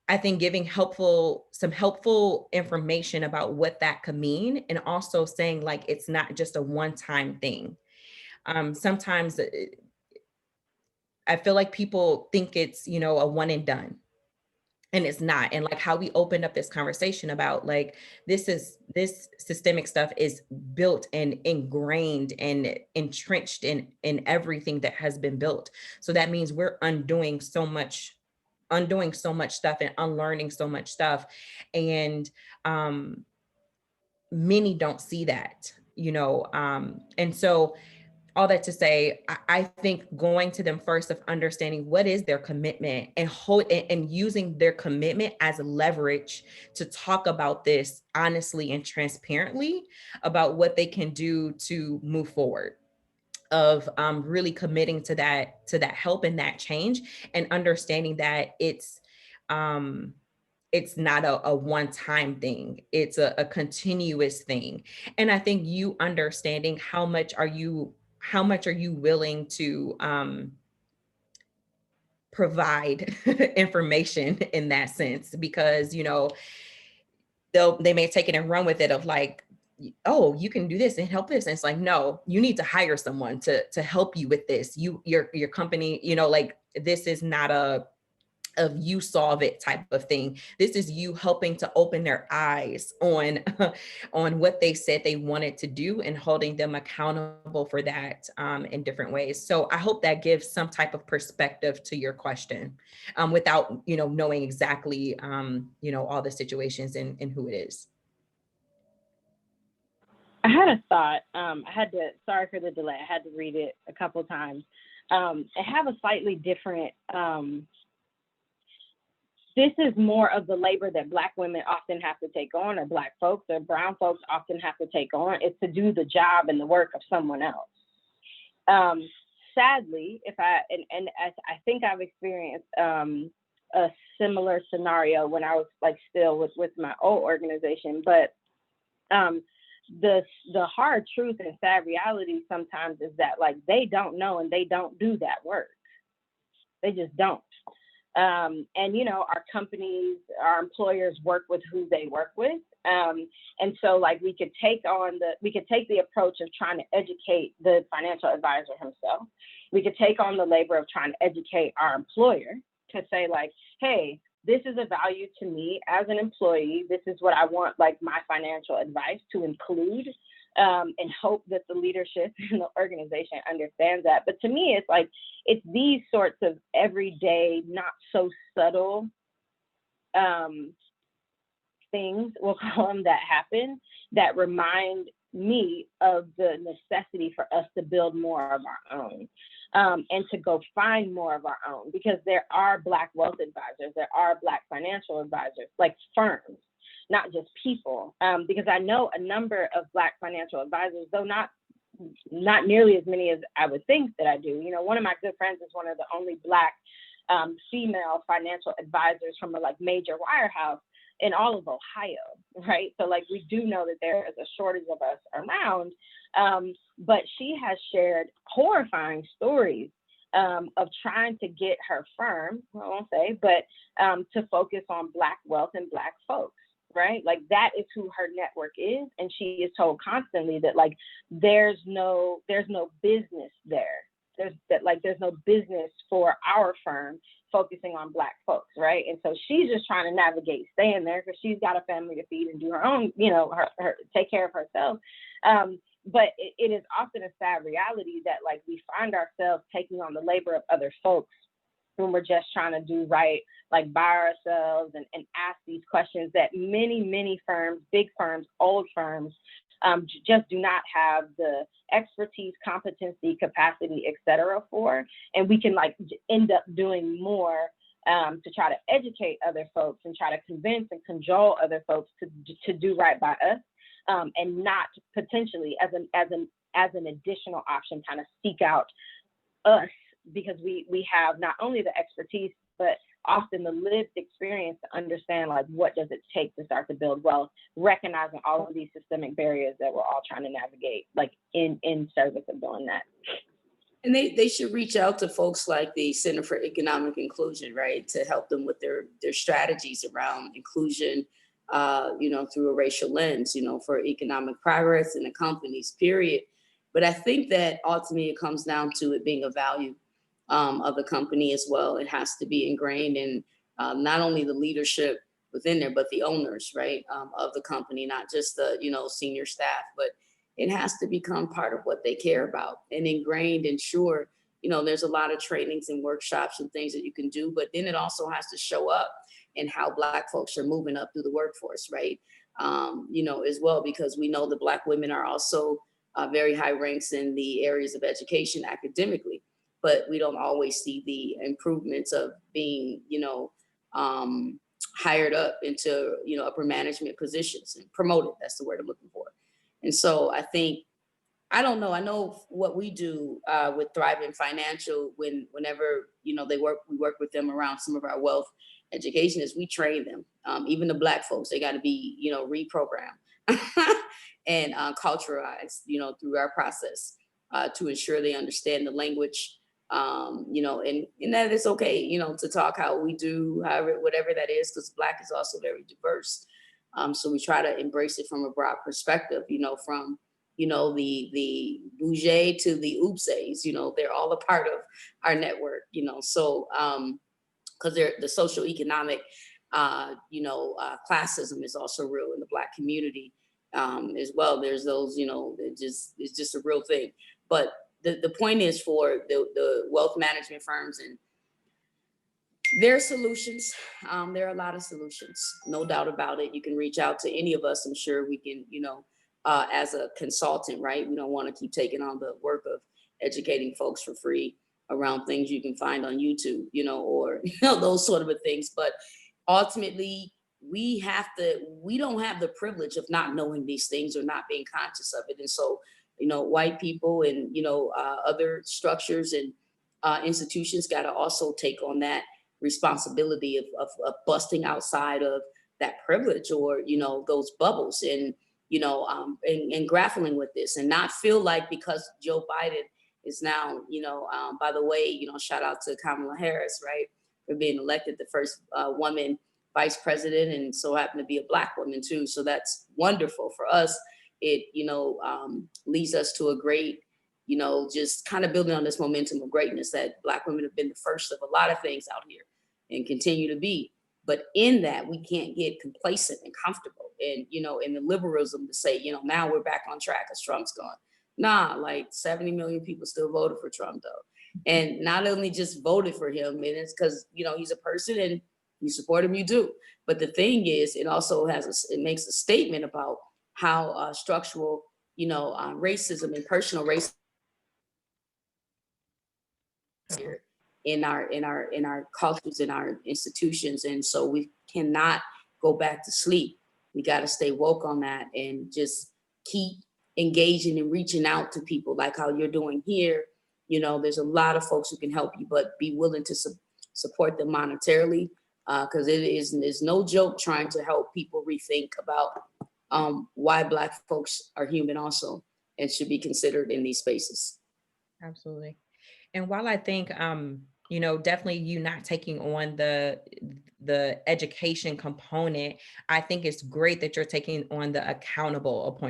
I think giving some helpful information about what that could mean, and also saying like it's not just a one-time thing. Sometimes I feel like people think it's, a one and done, and it's not. And like how we opened up this conversation about like, this systemic stuff is built and ingrained and entrenched in everything that has been built. So that means we're undoing so much stuff and unlearning so much stuff. And many don't see that, and so all that to say, I think going to them first of understanding what is their commitment, and using their commitment as leverage to talk about this honestly and transparently about what they can do to move forward, of really committing to that help and that change, and understanding that it's not a one-time thing, it's a continuous thing. And I think you understanding how much are you willing to provide information in that sense, because they may take it and run with it, of like, oh, you can do this and help this, and it's like, no, you need to hire someone to help you with this. Your company, like, this is not a you solve it type of thing. This is you helping to open their eyes on what they said they wanted to do, and holding them accountable for that in different ways. So I hope that gives some type of perspective to your question, without knowing exactly all the situations and who it is. I had a thought. Sorry for the delay. I had to read it a couple times. I have a slightly different, this is more of the labor that Black women often have to take on, or Black folks or brown folks often have to take on, is to do the job and the work of someone else. Sadly, I think I've experienced a similar scenario when I was like still with my old organization, but the hard truth and sad reality sometimes is that like they don't know and they don't do that work. They just don't. And our companies, our employers work with who they work with. And so like we could take the approach of trying to educate the financial advisor himself. We could take on the labor of trying to educate our employer to say like, hey, this is a value to me as an employee. This is what I want like my financial advice to include, and hope that the leadership in the organization understands that. But to me, it's these sorts of everyday, not so subtle things, we'll call them, that happen that remind me of the necessity for us to build more of our own, and to go find more of our own, because there are Black wealth advisors, there are Black financial advisors, like firms, not just people, because I know a number of Black financial advisors, though not nearly as many as I would think that I do. You know, one of my good friends is one of the only Black female financial advisors from a major wirehouse in all of Ohio, right? So we do know that there is a shortage of us around, but she has shared horrifying stories of trying to get her firm, I won't say, but to focus on Black wealth and Black folks, right? That is who her network is. And she is told constantly that there's no business there. There's no business for our firm focusing on Black folks, right? And so she's just trying to navigate staying there because she's got a family to feed and do her own, her take care of herself. But it is often a sad reality that we find ourselves taking on the labor of other folks when we're just trying to do right, by ourselves and ask these questions that many firms, big firms, old firms, just do not have the expertise, competency, capacity, et cetera, for. And we can end up doing more to try to educate other folks and try to convince and cajole other folks to do right by us, and not potentially as an additional option kind of seek out us, because we have not only the expertise, but often the lived experience to understand what does it take to start to build wealth, recognizing all of these systemic barriers that we're all trying to navigate, in service of doing that. And they should reach out to folks like the Center for Economic Inclusion, right, to help them with their strategies around inclusion, through a racial lens, for economic progress in the companies, period. But I think that ultimately it comes down to it being a value of the company as well. It has to be ingrained in not only the leadership within there, but the owners, right, of the company, not just the, senior staff, but it has to become part of what they care about and ingrained. And sure, there's a lot of trainings and workshops and things that you can do, but then it also has to show up in how Black folks are moving up through the workforce, right, as well, because we know that Black women are also very high ranks in the areas of education academically, but we don't always see the improvements of being, hired up into, upper management positions and promoted. That's the word I'm looking for. And so I think, I don't know. I know what we do with Thriving Financial whenever, we work with them around some of our wealth education is we train them. Even the Black folks, they got to be, reprogrammed and culturalized, through our process to ensure they understand the language, and that it's okay, to talk how we do, however, whatever that is, because Black is also very diverse. So we try to embrace it from a broad perspective, from, the bougie to the oopsies, they're all a part of our network, so because the social economic, classism is also real in the Black community as well. There's those, it's just a real thing. But the point is for the wealth management firms and their solutions, there are a lot of solutions, no doubt about it. You can reach out to any of us. I'm sure we can, as a consultant, right? We don't want to keep taking on the work of educating folks for free around things you can find on YouTube, or those sort of things. But ultimately, we don't have the privilege of not knowing these things or not being conscious of it. And so, white people and, other structures and institutions got to also take on that responsibility of busting outside of that privilege or, those bubbles and, and grappling with this and not feel like because Joe Biden is now, by the way, shout out to Kamala Harris, right, for being elected the first woman vice president, and so happened to be a Black woman too. So that's wonderful for us. It, leads us to a great, just kind of building on this momentum of greatness that Black women have been the first of a lot of things out here and continue to be. But in that, we can't get complacent and comfortable and, in the liberalism to say, now we're back on track because Trump's gone. Nah, 70 million people still voted for Trump though. And not only just voted for him, and it's because, he's a person and You support them, you do. But the thing is, it also it makes a statement about how structural, racism and personal racism here in our cultures, in our institutions. And so we cannot go back to sleep. We got to stay woke on that and just keep engaging and reaching out to people like how you're doing here. There's a lot of folks who can help you, but be willing to support them monetarily, because it's no joke trying to help people rethink about why Black folks are human also and should be considered in these spaces. Absolutely. And while I think, definitely you not taking on the education component, I think it's great that you're taking on the accountable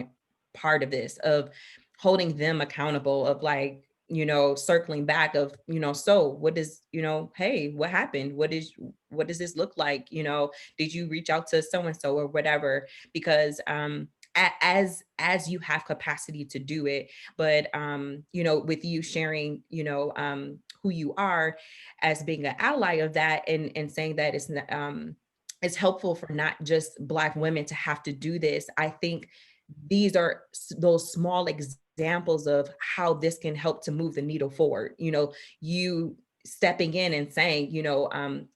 part of this, of holding them accountable, of like, circling back of, so what is, hey, what happened? What does this look like? Did you reach out to so-and-so or whatever? Because, as you have capacity to do it, but with you sharing who you are as being an ally of that, and saying that it's helpful for not just Black women to have to do this. I think these are those small examples of how this can help to move the needle forward. You stepping in and saying,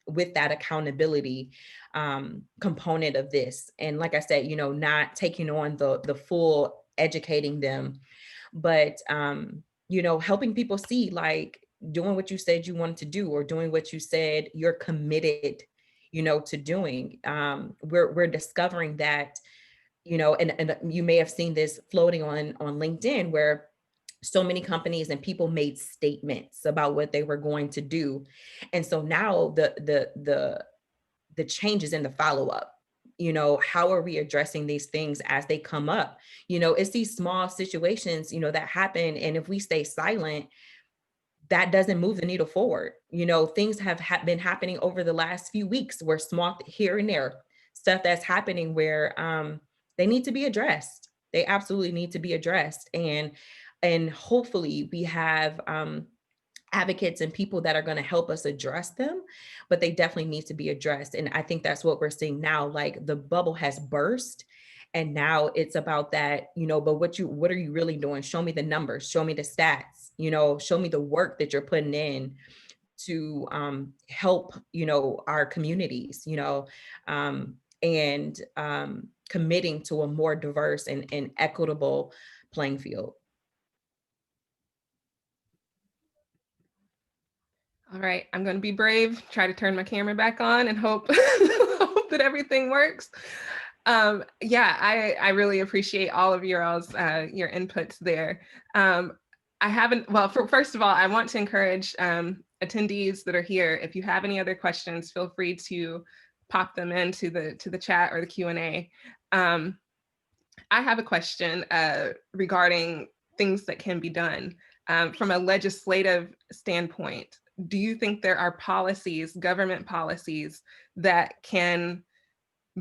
with that accountability component of this. And like I said, not taking on the full educating them, but, helping people see, like, doing what you said you wanted to do, or doing what you said you're committed, to doing. We're discovering that, and you may have seen this floating on LinkedIn, where so many companies and people made statements about what they were going to do. And so now the changes in the follow-up, how are we addressing these things as they come up? It's these small situations, that happen. And if we stay silent, that doesn't move the needle forward. Things have been happening over the last few weeks, where small here and there stuff that's happening where they need to be addressed. They absolutely need to be addressed. And hopefully we have advocates and people that are going to help us address them, but they definitely need to be addressed. And I think that's what we're seeing now. Like, the bubble has burst, and now it's about that, but what are you really doing? Show me the numbers, show me the stats, show me the work that you're putting in to help, our communities, and committing to a more diverse and equitable playing field. All right, I'm going to be brave, try to turn my camera back on, and hope, hope that everything works. Yeah, I really appreciate all of your inputs there. First of all, I want to encourage attendees that are here, if you have any other questions, feel free to pop them into the chat or the Q&A. I have a question regarding things that can be done from a legislative standpoint. Do you think there are policies, government policies, that can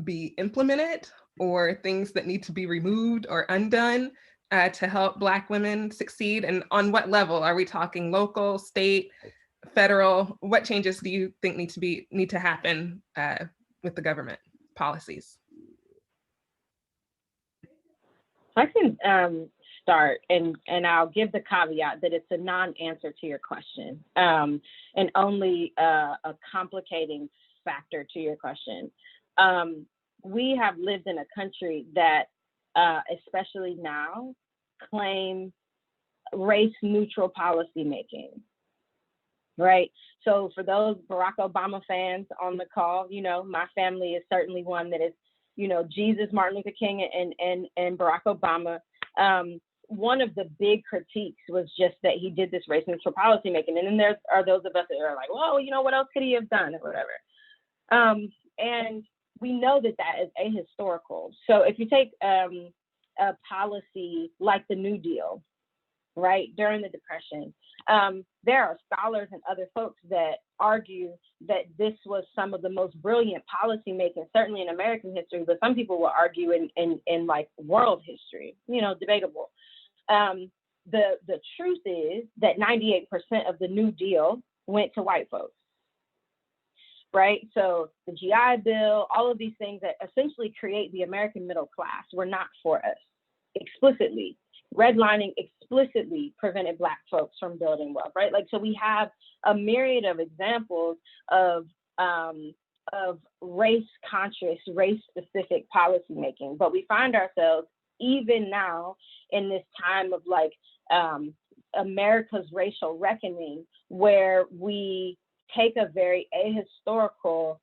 be implemented, or things that need to be removed or undone to help Black women succeed? And on what level? Are we talking local, state, federal? What changes do you think need to happen with the government policies? I can start, and I'll give the caveat that it's a non-answer to your question, and only a complicating factor to your question. We have lived in a country that, especially now, claim race-neutral policymaking, right? So for those Barack Obama fans on the call, my family is certainly one that is, Jesus, Martin Luther King, and Barack Obama. One of the big critiques was just that he did this race-neutral policymaking. And then there are those of us that are like, well, what else could he have done, or whatever. And we know that is ahistorical. So if you take a policy like the New Deal, right, during the Depression, there are scholars and other folks that argue that this was some of the most brilliant policy making, certainly in American history, but some people will argue in like world history, debatable. The truth is that 98% of the New Deal went to white folks. right? So the GI Bill, all of these things that essentially create the American middle class were not for us explicitly. Redlining explicitly prevented Black folks from building wealth, right? Like, so we have a myriad of examples of race-conscious, race-specific policymaking, but we find ourselves even now in this time of like America's racial reckoning, where we take a very ahistorical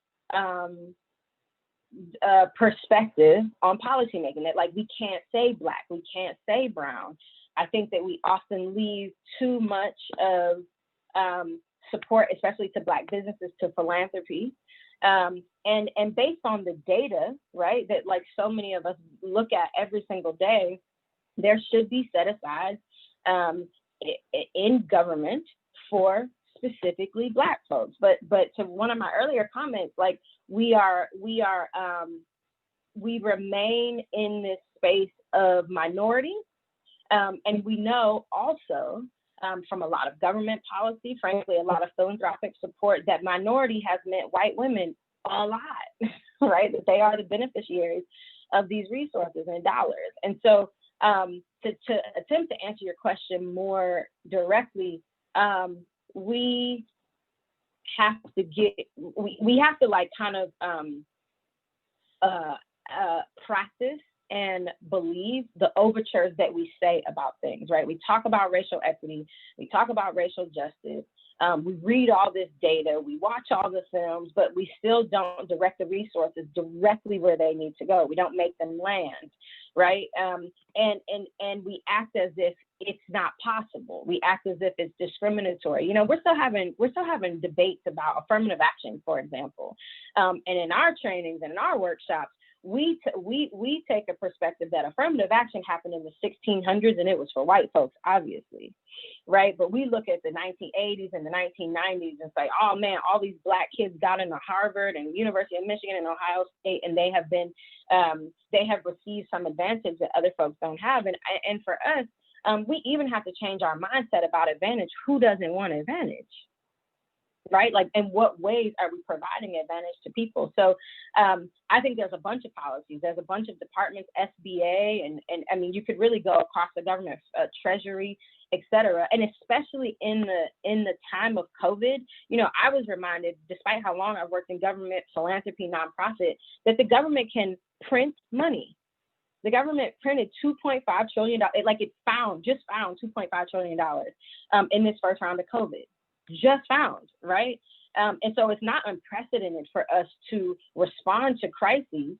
perspective on policymaking. That like, we can't say Black, we can't say brown. I think that we often leave too much of support, especially to Black businesses, to philanthropy. And based on the data, right, that like so many of us look at every single day, there should be set aside in government for specifically Black folks. But to one of my earlier comments, like we remain in this space of minority, and we know also from a lot of government policy, frankly, a lot of philanthropic support, that minority has meant white women a lot, right? That they are the beneficiaries of these resources and dollars. And so to attempt to answer your question more directly, we have to like kind of practice and believe the overtures that we say about things, right? We talk about racial equity, we talk about racial justice, we read all this data, we watch all the films, but we still don't direct the resources directly where they need to go. We don't make them land, right? And we act as if it's not possible. We act as if it's discriminatory. You know, we're still having debates about affirmative action, for example. And in our trainings and in our workshops, we take a perspective that affirmative action happened in the 1600s and it was for white folks, obviously, right? But we look at the 1980s and the 1990s and say, oh man, all these Black kids got into Harvard and University of Michigan and Ohio State, and they have received some advantage that other folks don't have. And for us, we even have to change our mindset about advantage. Who doesn't want advantage? Right? Like, in what ways are we providing advantage to people? So I think there's a bunch of policies, there's a bunch of departments, SBA, and I mean, you could really go across the government, Treasury, et cetera. And especially in the time of COVID, you know, I was reminded, despite how long I've worked in government, philanthropy, nonprofit, that the government can print money. The government printed $2.5 trillion, just found $2.5 trillion in this first round of COVID. Just found, right? And so it's not unprecedented for us to respond to crises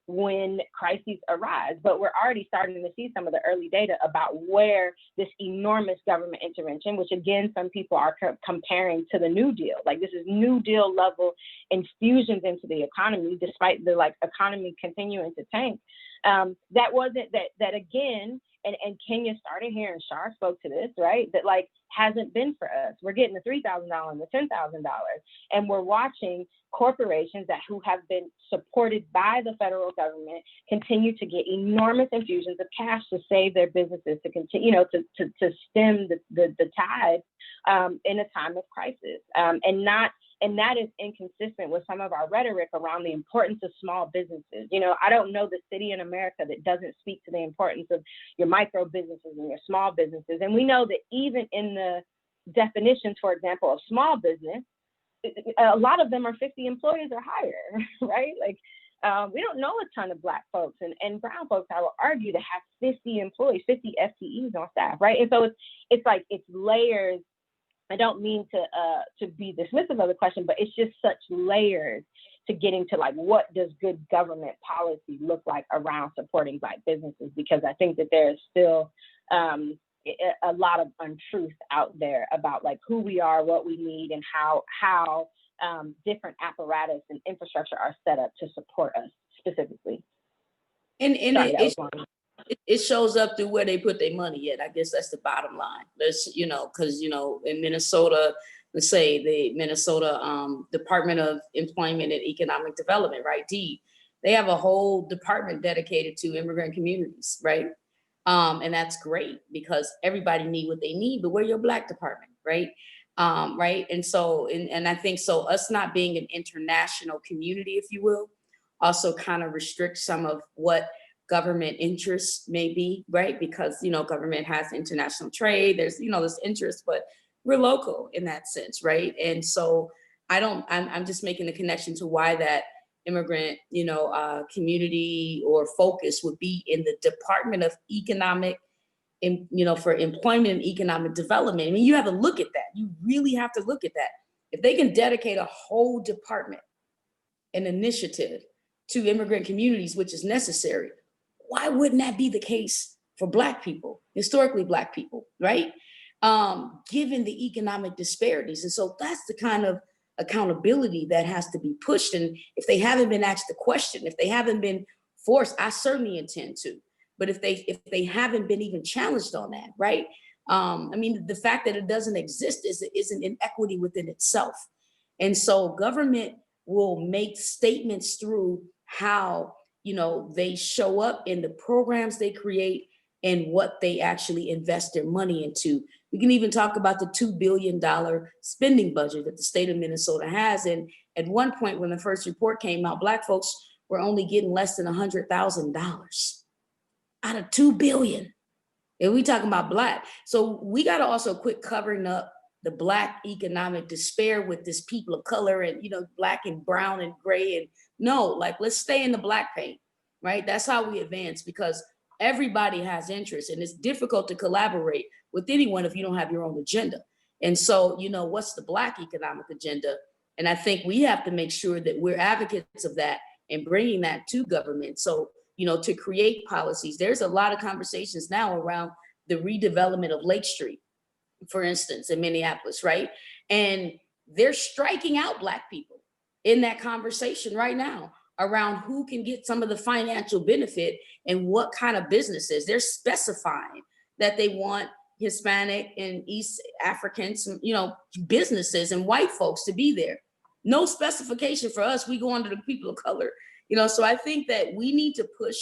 when crises arise, but we're already starting to see some of the early data about where this enormous government intervention, which again, some people are comparing to the New Deal, like this is New Deal level infusions into the economy, despite the economy continuing to tank. That again, and Kenya started here and Char spoke to this, right? That hasn't been for us. We're getting the $3,000 and the $10,000, and we're watching corporations who have been supported by the federal government continue to get enormous infusions of cash to save their businesses, to continue, to stem the tide in a time of crisis, and that is inconsistent with some of our rhetoric around the importance of small businesses. You know, I don't know the city in America that doesn't speak to the importance of your micro businesses and your small businesses. And we know that even in the definitions, for example, of small business, a lot of them are 50 employees or higher, right? We don't know a ton of Black folks and brown folks, I will argue, to have 50 employees, 50 FTEs on staff, right? And so it's layers. I don't mean to be dismissive of the question, but it's just such layers to getting to what does good government policy look like around supporting Black businesses, because I think that there is still a lot of untruth out there about who we are, what we need, and how different apparatus and infrastructure are set up to support us specifically. And it shows up through where they put their money at. I guess that's the bottom line. Because in Minnesota, let's say the Minnesota Department of Employment and Economic Development, right? DEED, they have a whole department dedicated to immigrant communities, right? And that's great because everybody need what they need, but where's your Black department, right? right? And so, and I think so us not being an international community, if you will, also kind of restricts some of what government interests may be, right? Because, you know, government has international trade, there's, you know, there's interest, but we're local in that sense, right? And so I'm just making the connection to why that immigrant, you know, community or focus would be in the Department of Economic, you know, for employment and economic development. I mean, you have to look at that. You really have to look at that. If they can dedicate a whole department, an initiative to immigrant communities, which is necessary, why wouldn't that be the case for Black people, historically Black people, right? Given the economic disparities. And so that's the kind of accountability that has to be pushed. And if they haven't been asked the question, if they haven't been forced, I certainly intend to. But if they haven't been even challenged on that, right? I mean, the fact that it doesn't exist is an inequity within itself. And so government will make statements through how, you know, they show up in the programs they create and what they actually invest their money into. We can even talk about the $2 billion spending budget that the state of Minnesota has. And at one point when the first report came out, Black folks were only getting less than $100,000 out of $2 billion. And we talking about Black. So we got to also quit covering up the Black economic despair with this people of color and, you know, Black and brown and gray. And no, like, let's stay in the Black paint, right? That's how we advance, because everybody has interest and it's difficult to collaborate with anyone if you don't have your own agenda. And so, you know, what's the Black economic agenda? And I think we have to make sure that we're advocates of that and bringing that to government. So, you know, to create policies. There's a lot of conversations now around the redevelopment of Lake Street, for instance, in Minneapolis, right? And they're striking out Black people in that conversation right now around who can get some of the financial benefit and what kind of businesses. They're specifying that they want Hispanic and East Africans, you know, businesses and white folks to be there. No specification for us. We go under the people of color, you know. So I think that we need to push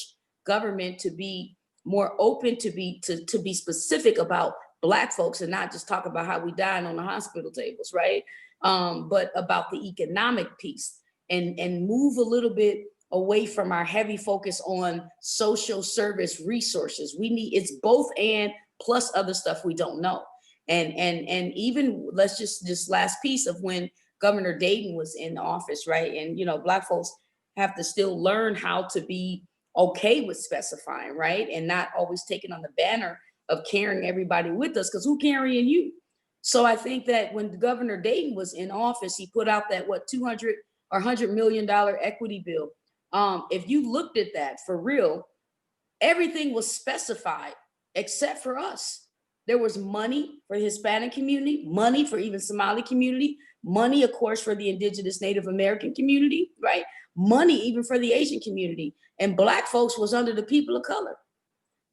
government to be more open, to be specific about Black folks and not just talk about how we dying on the hospital tables, right? But about the economic piece and move a little bit away from our heavy focus on social service resources. We need, it's both and plus other stuff we don't know. And even let's just last piece of when Governor Dayton was in office, right? And, you know, Black folks have to still learn how to be okay with specifying, right? And not always taking on the banner of carrying everybody with us, because who carrying you? So I think that when Governor Dayton was in office, he put out that $200 or $100 million equity bill. If you looked at that for real, everything was specified except for us. There was money for the Hispanic community, money for even Somali community, money, of course, for the Indigenous Native American community, right? Money even for the Asian community. And Black folks was under the people of color.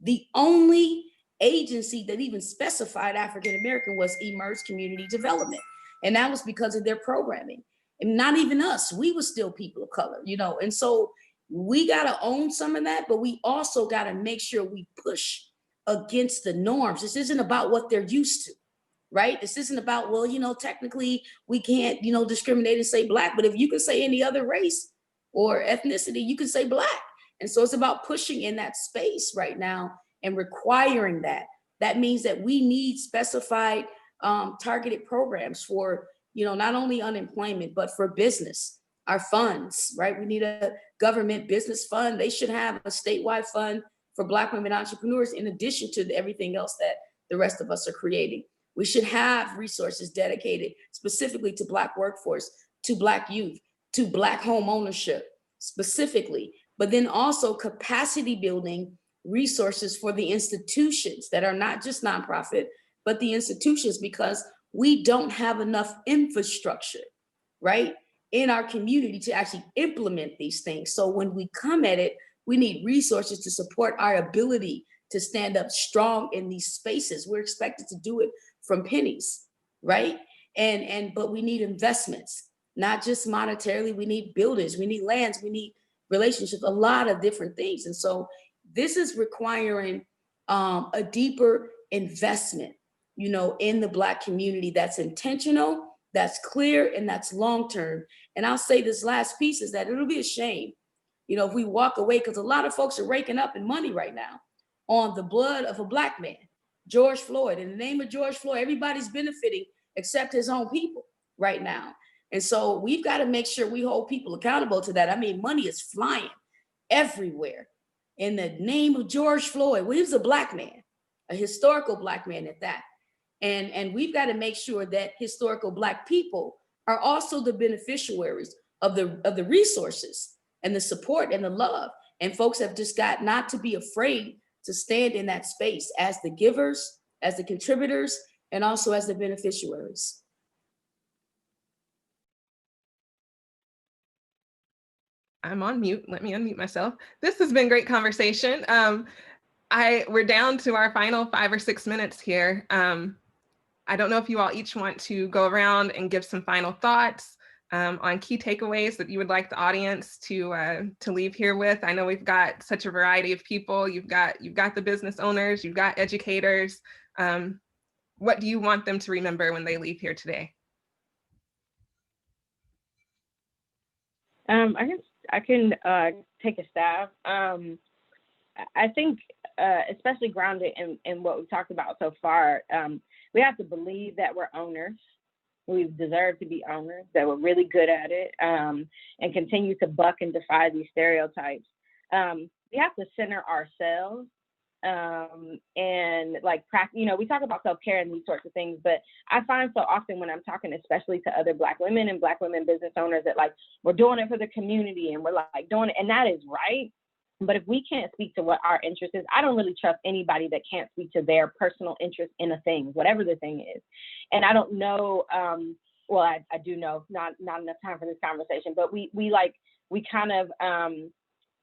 The only agency that even specified African American was Emerge Community Development. And that was because of their programming. And not even us, we were still people of color, you know? And so we gotta own some of that, but we also gotta make sure we push against the norms. This isn't about what they're used to, right? This isn't about, well, you know, technically we can't, you know, discriminate and say Black, but if you can say any other race or ethnicity, you can say Black. And so it's about pushing in that space right now and requiring that. That means that we need specified targeted programs for, you know, not only unemployment, but for business, our funds, right? We need a government business fund. They should have a statewide fund for Black women entrepreneurs, in addition to everything else that the rest of us are creating. We should have resources dedicated specifically to Black workforce, to Black youth, to Black home ownership specifically, but then also capacity building resources for the institutions that are not just nonprofit, but the institutions, because we don't have enough infrastructure, right, in our community to actually implement these things. So when we come at it, we need resources to support our ability to stand up strong in these spaces. We're expected to do it from pennies, right? But we need investments, not just monetarily. We need buildings, we need lands, we need relationships, a lot of different things. And so this is requiring a deeper investment, in the Black community that's intentional, that's clear, and that's long-term. And I'll say this last piece is that it'll be a shame, if we walk away, because a lot of folks are raking up in money right now on the blood of a Black man, George Floyd. In the name of George Floyd, everybody's benefiting except his own people right now. And so we've got to make sure we hold people accountable to that. I mean, money is flying everywhere in the name of George Floyd. Well, he was a Black man, a historical Black man at that. And we've got to make sure that historical Black people are also the beneficiaries of the resources and the support and the love. And folks have just got not to be afraid to stand in that space as the givers, as the contributors, and also as the beneficiaries. I'm on mute. Let me unmute myself. This has been great conversation. We're down to our final 5 or 6 minutes here. I don't know if you all each want to go around and give some final thoughts on key takeaways that you would like the audience to leave here with. I know we've got such a variety of people. You've got the business owners, you've got educators. What do you want them to remember when they leave here today? I can take a stab. I think, especially grounded in what we've talked about so far, we have to believe that we're owners. We deserve to be owners, that we're really good at it, and continue to buck and defy these stereotypes. We have to center ourselves and we talk about self-care and these sorts of things, but I find so often when I'm talking, especially to other Black women and Black women business owners, that we're doing it for the community and we're doing it, and that is right. But if we can't speak to what our interest is, I don't really trust anybody that can't speak to their personal interest in a thing, whatever the thing is. And I don't know, well, I do know, not enough time for this conversation, but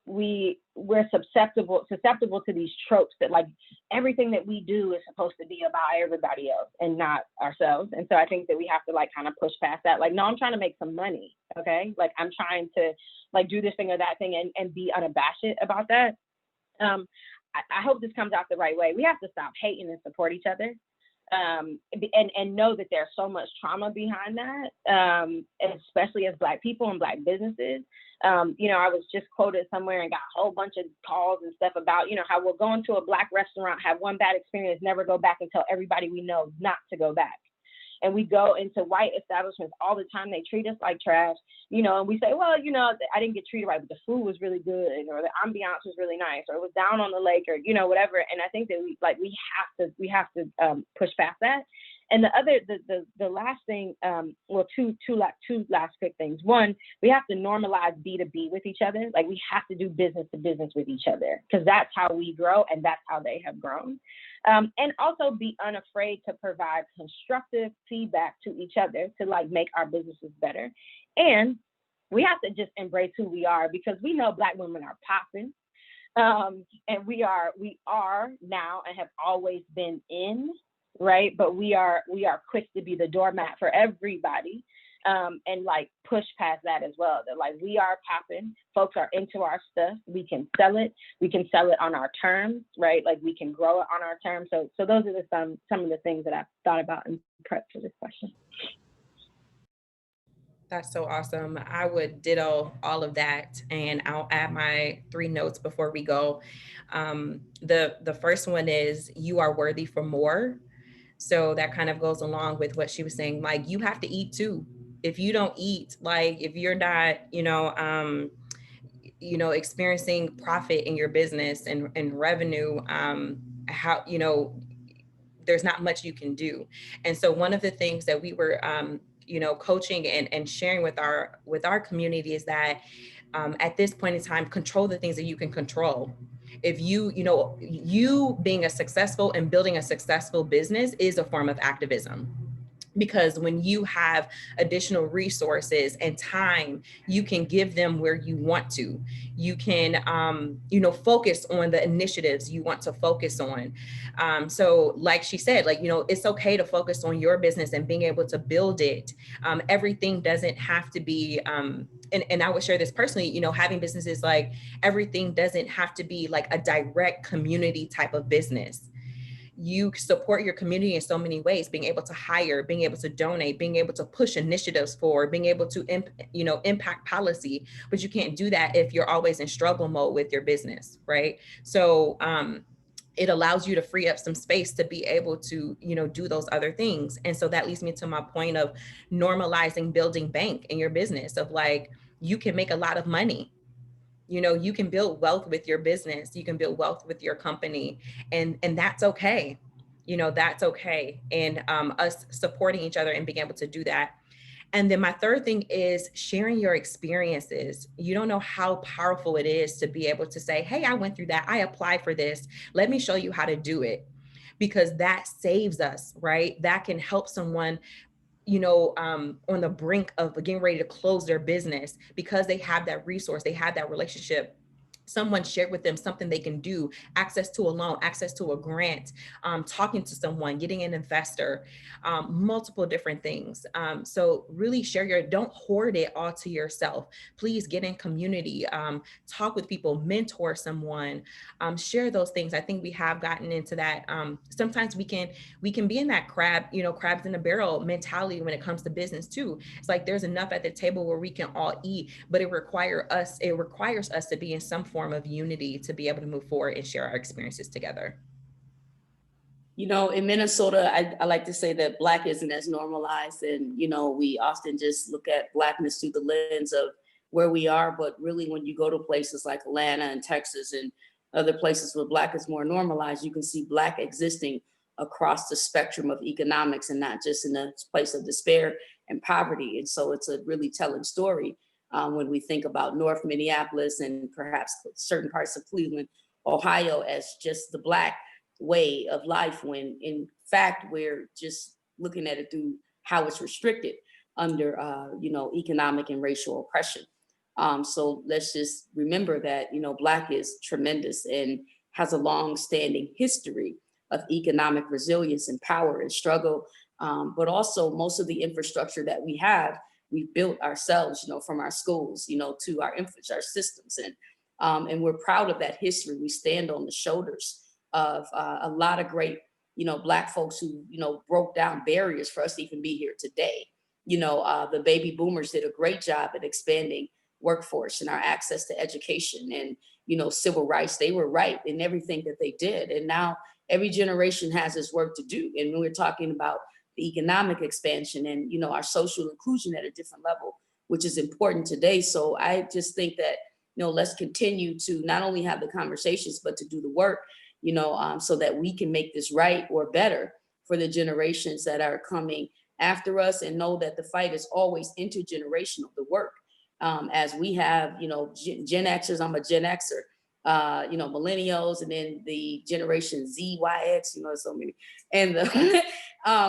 we're susceptible to these tropes that everything that we do is supposed to be about everybody else and not ourselves. And so I think that we have to kind of push past that. No, I'm trying to make some money. Okay. I'm trying to do this thing or that thing and be unabashed about that. I hope this comes out the right way. We have to stop hating and support each other. And know that there's so much trauma behind that, especially as Black people and Black businesses. I was just quoted somewhere and got a whole bunch of calls and stuff about, how we'll go into a Black restaurant, have one bad experience, never go back and tell everybody we know not to go back. And we go into white establishments all the time. They treat us like trash, and we say, well, I didn't get treated right, but the food was really good, or the ambiance was really nice, or it was down on the lake, or, whatever. And I think that we have to push past that. And the last thing, two last quick things. One, we have to normalize B2B with each other. We have to do business to business with each other, because that's how we grow and that's how they have grown. And also be unafraid to provide constructive feedback to each other to make our businesses better. And we have to just embrace who we are, because we know Black women are popping. And we are now and have always been in, right? But we are quick to be the doormat for everybody, and push past that as well. That we are popping, folks are into our stuff. We can sell it on our terms, right? We can grow it on our terms. So those are some of the things that I've thought about in prep for this question. That's so awesome. I would ditto all of that, and I'll add my 3 notes before we go. The first one is, you are worthy for more. So that kind of goes along with what she was saying. You have to eat too. If you don't eat, if you're not, experiencing profit in your business and revenue, there's not much you can do. And so one of the things that we were, coaching and sharing with our community is that at this point in time, control the things that you can control. If you being a successful and building a successful business is a form of activism. Because when you have additional resources and time, you can give them where you want to. You can, focus on the initiatives you want to focus on. So like she said, it's okay to focus on your business and being able to build it. Everything doesn't have to be, and I would share this personally, having businesses, everything doesn't have to be a direct community type of business. you support your community in so many ways, being able to hire, being able to donate, being able to push initiatives forward, being able to impact policy, but you can't do that if you're always in struggle mode with your business, right? So it allows you to free up some space to be able to, do those other things. And so that leads me to my point of normalizing building bank in your business, of like, you can make a lot of money. You can build wealth with your business, you can build wealth with your company, and that's okay. That's okay. And us supporting each other and being able to do that. And then my third thing is sharing your experiences. You don't know how powerful it is to be able to say, hey, I went through that, I applied for this, let me show you how to do it. Because that saves us, right? That can help someone on the brink of getting ready to close their business, because they have that resource, they have that relationship. Someone shared with them something they can do, access to a loan, access to a grant, talking to someone, getting an investor, multiple different things. So really don't hoard it all to yourself. Please get in community, talk with people, mentor someone, share those things. I think we have gotten into that. Sometimes we can be in that crabs in a barrel mentality when it comes to business too. It's like there's enough at the table where we can all eat, but it requires us to be in some form of unity to be able to move forward and share our experiences together. In Minnesota, I like to say that Black isn't as normalized, and we often just look at Blackness through the lens of where we are, but really when you go to places like Atlanta and Texas and other places where Black is more normalized, you can see Black existing across the spectrum of economics and not just in a place of despair and poverty. And so it's a really telling story when we think about North Minneapolis and perhaps certain parts of Cleveland, Ohio, as just the Black way of life, when in fact we're just looking at it through how it's restricted under economic and racial oppression. So let's just remember that Black is tremendous and has a long-standing history of economic resilience and power and struggle, but also most of the infrastructure that we've built ourselves, from our schools, to our infrastructure, our systems, and we're proud of that history. We stand on the shoulders of a lot of great, Black folks who, broke down barriers for us to even be here today. The baby boomers did a great job at expanding workforce and our access to education and, civil rights. They were right in everything that they did. And now every generation has its work to do. And when we're talking about the economic expansion and, our social inclusion at a different level, which is important today. So I just think that, let's continue to not only have the conversations, but to do the work, so that we can make this right or better for the generations that are coming after us, and know that the fight is always intergenerational, the work. As we have, Gen Xers, I'm a Gen Xer, millennials, and then the generation Z, Y, X, so many. And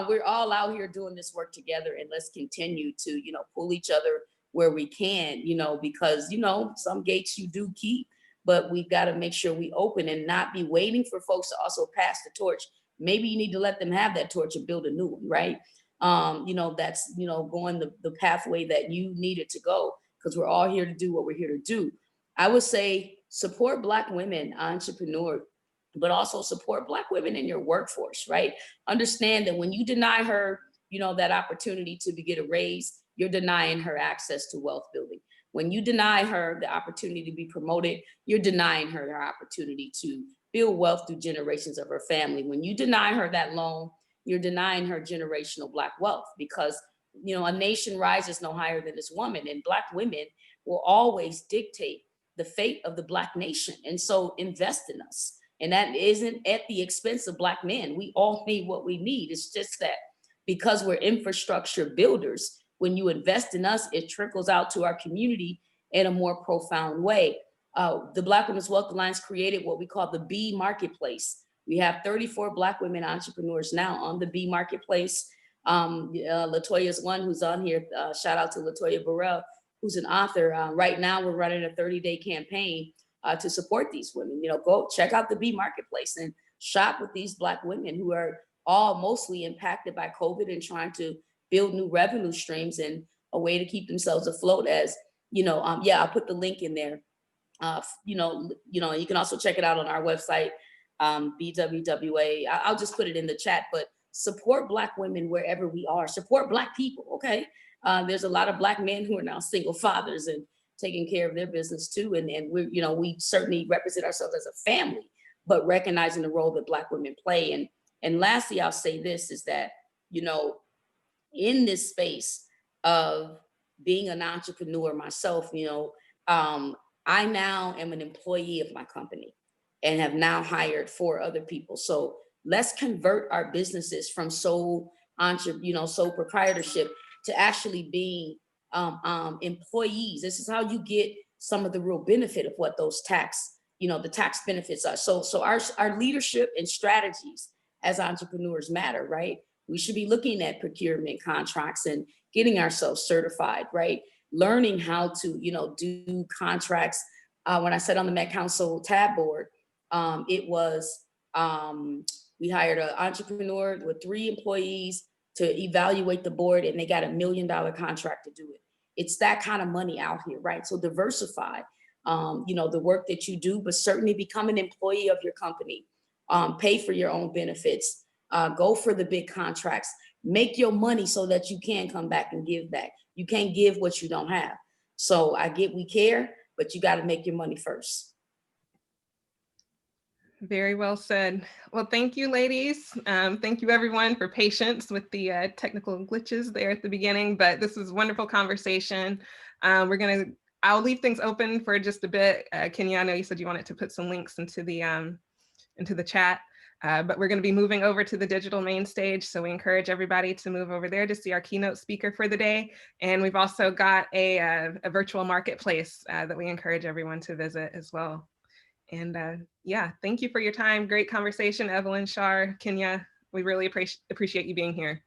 we're all out here doing this work together, and let's continue to, pull each other where we can, because, some gates you do keep, but we've got to make sure we open and not be waiting for folks to also pass the torch. Maybe you need to let them have that torch and build a new one, right? That's, going the pathway that you needed to go, because we're all here to do what we're here to do. I would say support Black women entrepreneurs, but also support Black women in your workforce, right? Understand that when you deny her, that opportunity to get a raise, you're denying her access to wealth building. When you deny her the opportunity to be promoted, you're denying her her opportunity to build wealth through generations of her family. When you deny her that loan, you're denying her generational Black wealth, because a nation rises no higher than its woman, and Black women will always dictate the fate of the Black nation. And so invest in us. And that isn't at the expense of Black men. We all need what we need. It's just that because we're infrastructure builders, when you invest in us, it trickles out to our community in a more profound way. The Black Women's Wealth Alliance created what we call the B Marketplace. We have 34 Black women entrepreneurs now on the B Marketplace. Latoya is one who's on here. Shout out to Latoya Burrell, who's an author. Right now, we're running a 30-day campaign to support these women. Go check out the B Marketplace and shop with these Black women who are all mostly impacted by COVID and trying to build new revenue streams and a way to keep themselves afloat. As I'll put the link in there. You can also check it out on our website, BWWA. I'll just put it in the chat, but support Black women wherever we are. Support Black people, okay? There's a lot of Black men who are now single fathers and taking care of their business too. And we're, you know, we certainly represent ourselves as a family, but recognizing the role that Black women play. And lastly, I'll say this is that, you know, in this space of being an entrepreneur myself, you know, I now am an employee of my company and have now hired 4 other people. So let's convert our businesses from sole proprietorship to actually being employees. This is how you get some of the real benefit of what those tax, you know, the tax benefits are. So our leadership and strategies as entrepreneurs matter, right? We should be looking at procurement contracts and getting ourselves certified, right? Learning how to, you know, do contracts. When I sat on the Met Council tab board, it was, we hired an entrepreneur with 3 employees to evaluate the board, and they got $1 million contract to do it. It's that kind of money out here, right? So diversify, you know, the work that you do, but certainly become an employee of your company. Pay for your own benefits, go for the big contracts, make your money so that you can come back and give back. You can't give what you don't have. So I get we care, but you got to make your money first. Very well said. Well, thank you, ladies. Thank you, everyone, for patience with the technical glitches there at the beginning, but this was a wonderful conversation. I'll leave things open for just a bit. Kenya, I know you said you wanted to put some links into the chat, but we're going to be moving over to the digital main stage. So we encourage everybody to move over there to see our keynote speaker for the day. And we've also got a virtual marketplace that we encourage everyone to visit as well. And yeah, thank you for your time. Great conversation, Evelyn, Char, Kenya. We really appreciate you being here.